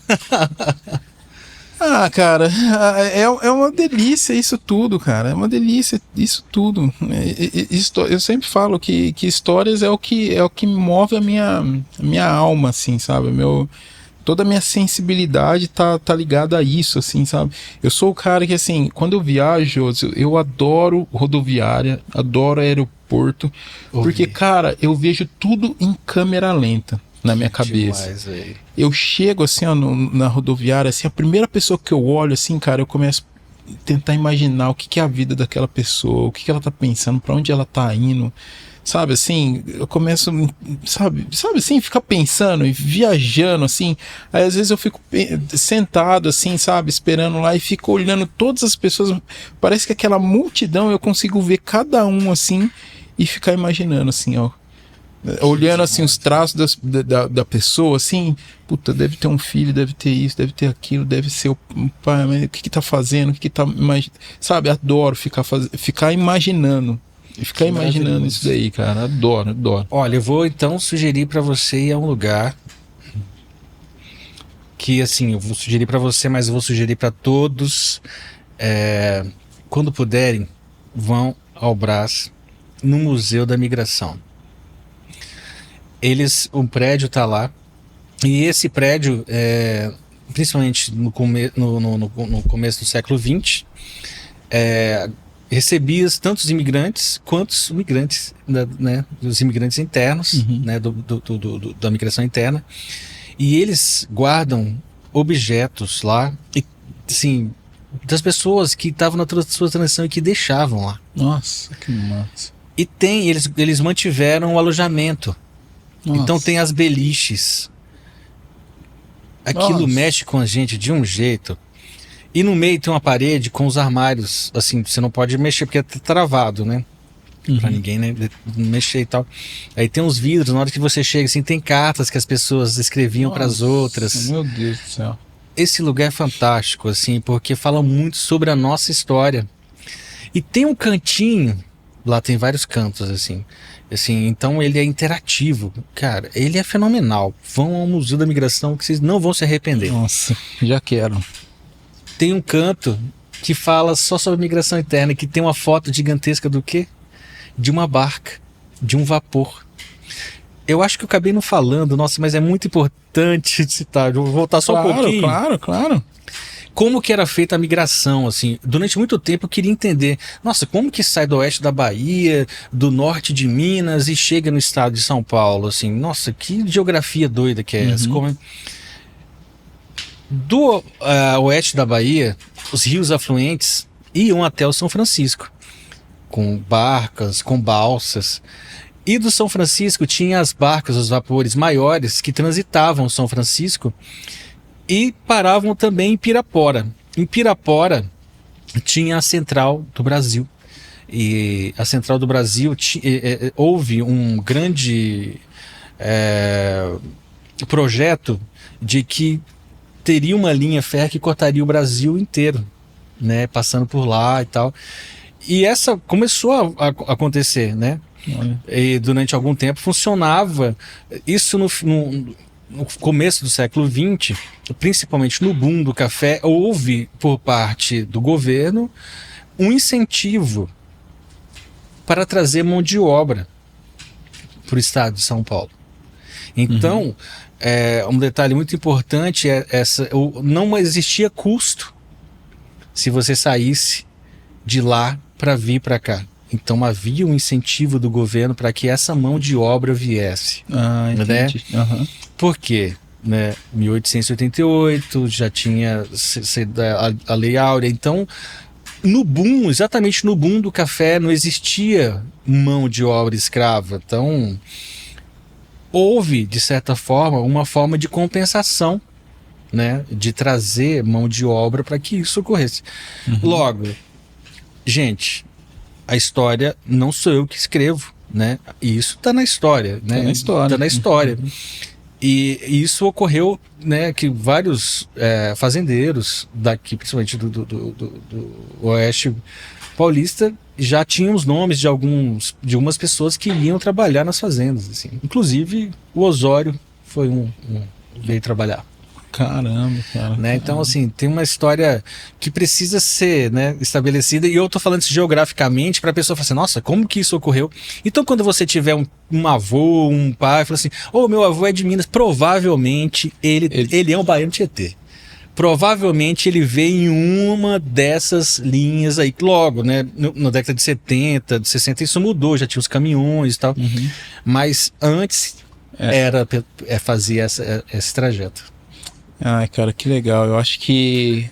Ah, cara, é uma delícia isso tudo, cara. É uma delícia isso tudo. Eu sempre falo que histórias é o que move a minha alma, assim, sabe? Toda a minha sensibilidade tá ligada a isso, assim, sabe? Eu sou o cara que, assim, quando eu viajo, eu adoro rodoviária, adoro aeroporto, porque, cara, eu vejo tudo em câmera lenta na minha cabeça. Demais, véio. Eu chego, assim, ó, na rodoviária, assim, a primeira pessoa que eu olho, assim, cara, eu começo a tentar imaginar o que é a vida daquela pessoa, o que ela tá pensando, pra onde ela tá indo. Sabe, assim, eu começo, sabe assim, ficar pensando e viajando, assim. Aí às vezes eu fico sentado, assim, sabe, esperando lá e fico olhando todas as pessoas. Parece que aquela multidão eu consigo ver cada um, assim, e ficar imaginando, assim, ó. Olhando, assim, os traços da pessoa, assim. Puta, deve ter um filho, deve ter isso, deve ter aquilo, deve ser o pai, mas o que tá fazendo, o que tá... Sabe, adoro ficar imaginando. E ficar imaginando isso daí, cara. Adoro. Olha, eu vou então sugerir pra você ir a um lugar que, assim, eu vou sugerir pra você, mas eu vou sugerir pra todos. Quando puderem, vão ao Brás, no Museu da Migração. Um prédio tá lá, e esse prédio, principalmente no começo do século XX, recebia tantos imigrantes quanto os migrantes, né, os imigrantes internos, né, da migração interna, e eles guardam objetos lá, e, assim, das pessoas que estavam na sua transição e que deixavam lá. Nossa, que massa. E eles mantiveram o alojamento. Nossa. Então tem as beliches. Aquilo Nossa. mexe com a gente de um jeito. E no meio tem uma parede com os armários, assim, você não pode mexer porque é travado, né? Pra ninguém, né, mexer e tal. Aí tem uns vidros, na hora que você chega, assim, tem cartas que as pessoas escreviam para as outras. Meu Deus do céu. Esse lugar é fantástico, assim, porque fala muito sobre a nossa história. E tem um cantinho, lá tem vários cantos, assim, então ele é interativo. Cara, ele é fenomenal. Vão ao Museu da Migração que vocês não vão se arrepender. Nossa, já quero. Tem um canto que fala só sobre migração interna, que tem uma foto gigantesca do quê? De uma barca, de um vapor. Eu acho que eu acabei não falando, nossa, mas é muito importante citar. Eu vou voltar só um pouquinho. Claro. Como que era feita a migração, assim. Durante muito tempo eu queria entender, nossa, como que sai do oeste da Bahia, do norte de Minas e chega no estado de São Paulo, assim. Nossa, que geografia doida que é essa. Do oeste da Bahia, os rios afluentes iam até o São Francisco, com barcas, com balsas. E do São Francisco tinha as barcas, os vapores maiores que transitavam o São Francisco e paravam também em Pirapora. Em Pirapora tinha a Central do Brasil. E a Central do Brasil houve um grande projeto de que teria uma linha férrea que cortaria o Brasil inteiro, né, passando por lá e tal. E essa começou a acontecer, né? E durante algum tempo funcionava. Isso no começo do século XX, principalmente no boom do café, houve por parte do governo um incentivo para trazer mão de obra para o estado de São Paulo. Então, um detalhe muito importante não existia custo se você saísse de lá para vir para cá. Então havia um incentivo do governo para que essa mão de obra viesse. Entendi. Né? Por quê? Né? 1888 já tinha a Lei Áurea. Então, no boom, exatamente no boom do café, não existia mão de obra escrava. Então, houve, de certa forma, uma forma de compensação, né? De trazer mão de obra para que isso ocorresse. Logo, gente, a história não sou eu que escrevo, né? E isso está na história, né? Tá na história. E isso ocorreu, né? Que vários fazendeiros daqui, principalmente do Oeste Paulista, já tinham os nomes de algumas pessoas que iriam trabalhar nas fazendas, assim. Inclusive o Osório foi veio trabalhar. Caramba, cara. Né? Então, assim, tem uma história que precisa ser, né, estabelecida, e eu tô falando isso geograficamente para a pessoa falar assim, nossa, como que isso ocorreu? Então, quando você tiver um avô, um pai, fala assim, meu avô é de Minas, provavelmente ele é um baiano Tietê. Provavelmente ele veio em uma dessas linhas aí, logo, né, na década de 70, de 60, isso mudou, já tinha os caminhões e tal, mas antes fazia esse trajeto. Ai, cara, que legal. Eu acho que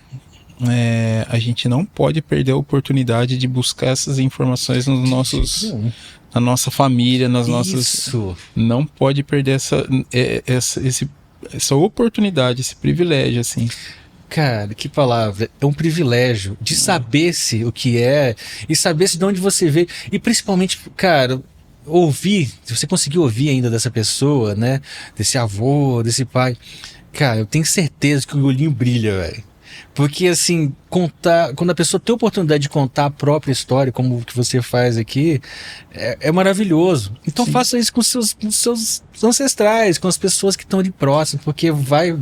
a gente não pode perder a oportunidade de buscar essas informações na nossa família, nas nossas... Não pode perder essa oportunidade, esse privilégio, assim. Cara, que palavra. É um privilégio de saber-se o que é e saber-se de onde você veio. E principalmente, cara, ouvir, se você conseguir ouvir ainda dessa pessoa, né? Desse avô, desse pai... Cara, eu tenho certeza que o olhinho brilha, velho. Porque, assim, quando a pessoa tem a oportunidade de contar a própria história, como o que você faz aqui, é maravilhoso. Então faça isso com seus ancestrais, com as pessoas que estão ali próximas, porque vai,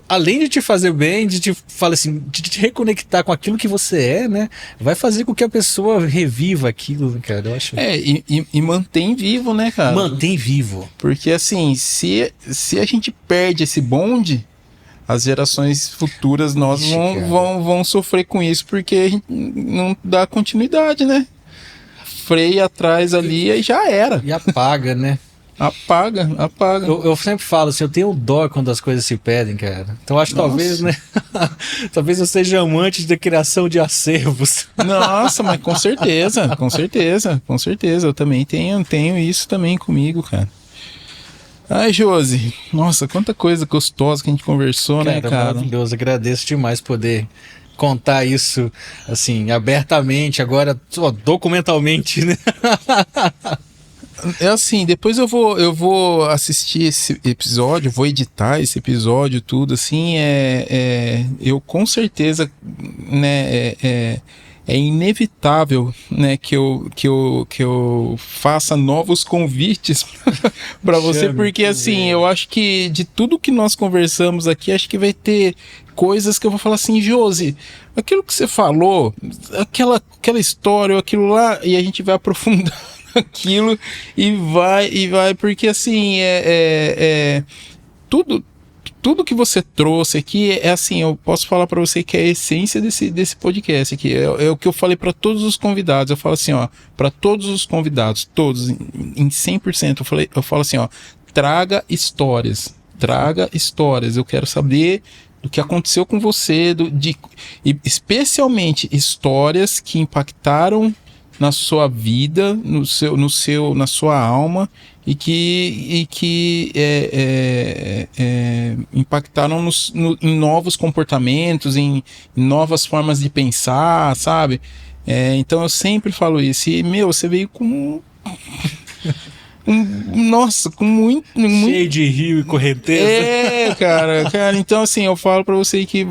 além de te fazer bem, de te reconectar com aquilo que você é, né? Vai fazer com que a pessoa reviva aquilo, cara, eu acho. E mantém vivo, né, cara? Mantém vivo. Porque, assim, se a gente perde esse bonde, as gerações futuras vão sofrer com isso, porque a gente não dá continuidade, né? Freia atrás ali e já era. E apaga, né? Apaga. Eu sempre falo assim, eu tenho dó quando as coisas se perdem, cara. Então acho que talvez, né? Talvez eu seja amante da criação de acervos. Nossa, mas com certeza. Eu também tenho isso também comigo, cara. Ai, Josi, nossa, quanta coisa gostosa que a gente conversou, né, cara? Maravilhoso, agradeço demais poder contar isso, assim, abertamente, agora, documentalmente, né? É assim, depois eu vou assistir esse episódio, vou editar esse episódio, tudo assim, eu com certeza, né, é inevitável, né, que eu faça novos convites para você, porque assim, eu acho que de tudo que nós conversamos aqui, acho que vai ter coisas que eu vou falar assim, Josi, aquilo que você falou, aquela história, aquilo lá, e a gente vai aprofundar aquilo e vai, porque assim, tudo que você trouxe aqui é assim, eu posso falar para você que é a essência desse podcast aqui, é o que eu falei para todos os convidados, eu falo assim, ó, para todos os convidados, todos, em 100%, eu falo assim, ó, traga histórias, eu quero saber do que aconteceu com você, e especialmente histórias que impactaram na sua vida, na sua alma, e que impactaram em novos comportamentos, em novas formas de pensar, sabe? Então eu sempre falo isso. E, você veio com nossa, com muito... Cheio de rio e correnteza. Cara, então assim, eu falo pra você que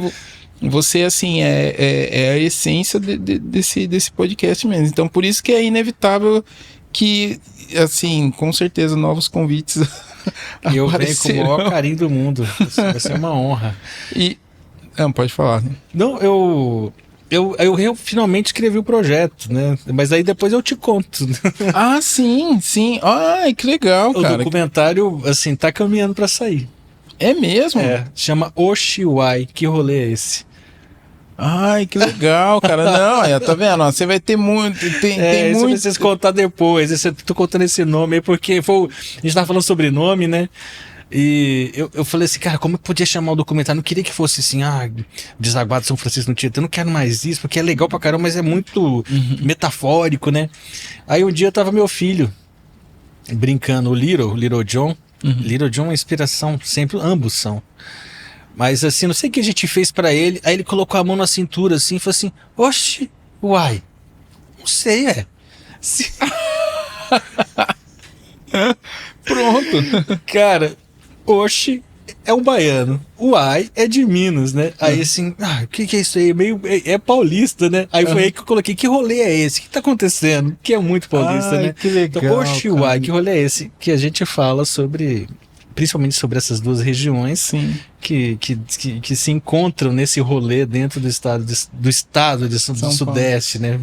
você, assim, é a essência desse podcast mesmo. Então, por isso que é inevitável que, assim, com certeza, novos convites e eu venho com o maior carinho do mundo. Vai ser uma honra. Não, pode falar. Não, eu finalmente escrevi o projeto, né? Mas aí depois eu te conto. Ah, sim. Ai, que legal, cara. O documentário, assim, tá caminhando pra sair. É mesmo? Chama Oshiwai. Que rolê é esse? Ai, que legal, cara. Não, tá vendo? Você vai ter muito. Tem isso muito. Vocês contar depois. Eu tô contando esse nome aí porque a gente tava falando sobre nome, né? E eu falei assim, cara, como eu podia chamar o documentário? Não queria que fosse assim, Desaguado São Francisco no Tietê. Eu não quero mais isso, porque é legal pra caramba, mas é muito metafórico, né? Aí um dia tava meu filho brincando, o Little John. Little John é uma inspiração, sempre, ambos são. Mas assim, não sei o que a gente fez pra ele. Aí ele colocou a mão na cintura assim e falou assim, oxe, uai, não sei, Pronto. Cara, oxe é um baiano, uai é de Minas, né? Aí assim, o que é isso aí? É paulista, né? Aí foi aí que eu coloquei, que rolê é esse? O que tá acontecendo? Que é muito paulista, né? Que legal, então, oxe, uai, que rolê é esse? Que a gente fala sobre... principalmente sobre essas duas regiões. Sim. Que se encontram nesse rolê dentro do estado do Sudeste, né?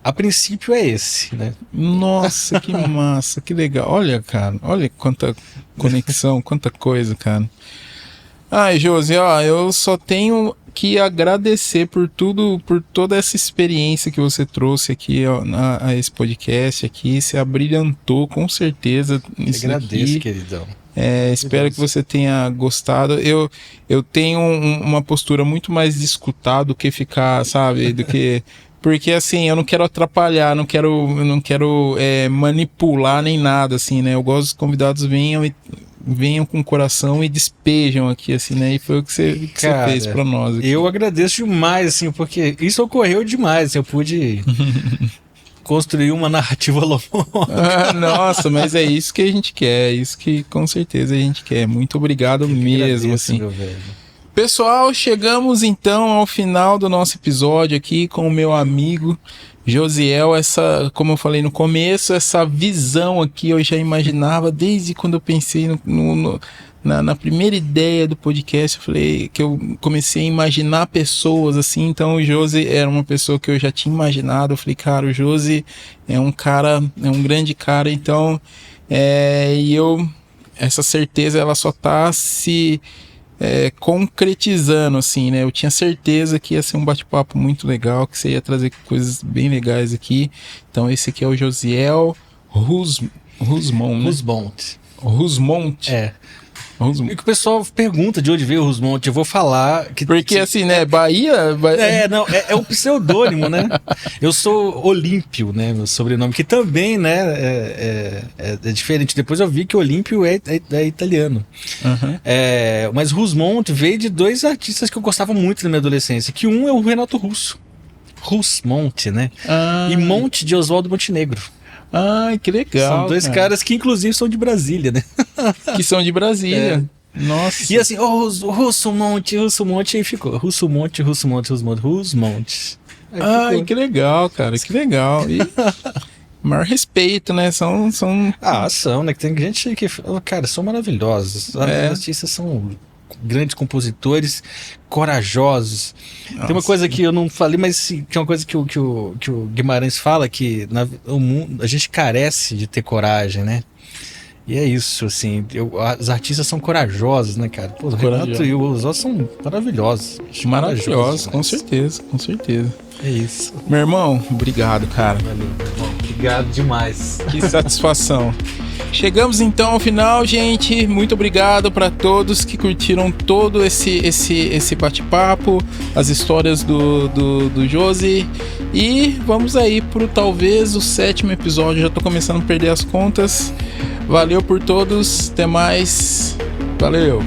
A princípio é esse, né? Nossa, que massa, que legal. Olha, cara, olha quanta conexão, quanta coisa, cara. Ai, Josi, eu só tenho que agradecer por toda essa experiência que você trouxe aqui a esse podcast aqui. Você abrilhantou com certeza nisso. Agradeço, queridão. Espero que você tenha gostado. Eu tenho uma postura muito mais de escutar do que ficar, sabe, do que... Porque, assim, eu não quero atrapalhar, não quero manipular nem nada, assim, né? Eu gosto que os convidados venham com o coração e despejam aqui, assim, né? E foi o que você fez pra nós aqui. Eu agradeço demais, assim, porque isso ocorreu demais, assim, eu pude construir uma narrativa longa. Nossa, mas é isso que a gente quer, é isso que com certeza a gente quer. Muito obrigado mesmo, agradeço, assim. meu velho. Pessoal, chegamos então ao final do nosso episódio aqui com o meu amigo Josiel. Como eu falei no começo, essa visão aqui eu já imaginava desde quando eu pensei na primeira ideia do podcast. Eu falei que eu comecei a imaginar pessoas assim. Então o Josi era uma pessoa que eu já tinha imaginado. Eu falei, cara, o Josi é um grande cara. Então, essa certeza ela só tá se concretizando, assim, né? Eu tinha certeza que ia ser um bate-papo muito legal, que você ia trazer coisas bem legais aqui. Então esse aqui é o Josiel Rusmont, né? Rusmont. Rusmont. E que o pessoal pergunta de onde veio o Rusmonte, eu vou falar... Porque assim, né, Bahia... Não, é um pseudônimo, né? Eu sou Olímpio, né, meu sobrenome, que também, né, é diferente. Depois eu vi que Olímpio é italiano. Uhum. Mas Rusmonte veio de dois artistas que eu gostava muito na minha adolescência, que um é o Renato Russo. Rusmonte, né? E Monte de Oswaldo Montenegro. Ai, que legal. São dois caras que inclusive são de Brasília, né? Que são de Brasília. Nossa. E assim, Rusmonte, aí ficou. Rusmonte. Ai, que legal, cara, que legal. E maior respeito, né? São... São, né? Tem gente que... Cara, são maravilhosos. Os artistas são grandes compositores, corajosos. Nossa. Tem uma coisa que eu não falei, mas que é uma coisa que o Guimarães fala, que o mundo, a gente carece de ter coragem, né? E é isso, assim, os artistas são corajosos, né, cara? Pô, o Renato e o Oswaldo são maravilhosos. Maravilhosos, com certeza. É isso. Meu irmão, obrigado, cara. Valeu, meu irmão. Obrigado demais. Que satisfação. Chegamos então ao final, gente. Muito obrigado para todos que curtiram todo esse bate-papo, as histórias do Josi. E vamos aí pro talvez o 7º episódio. Já tô começando a perder as contas. Valeu por todos. Até mais. Valeu.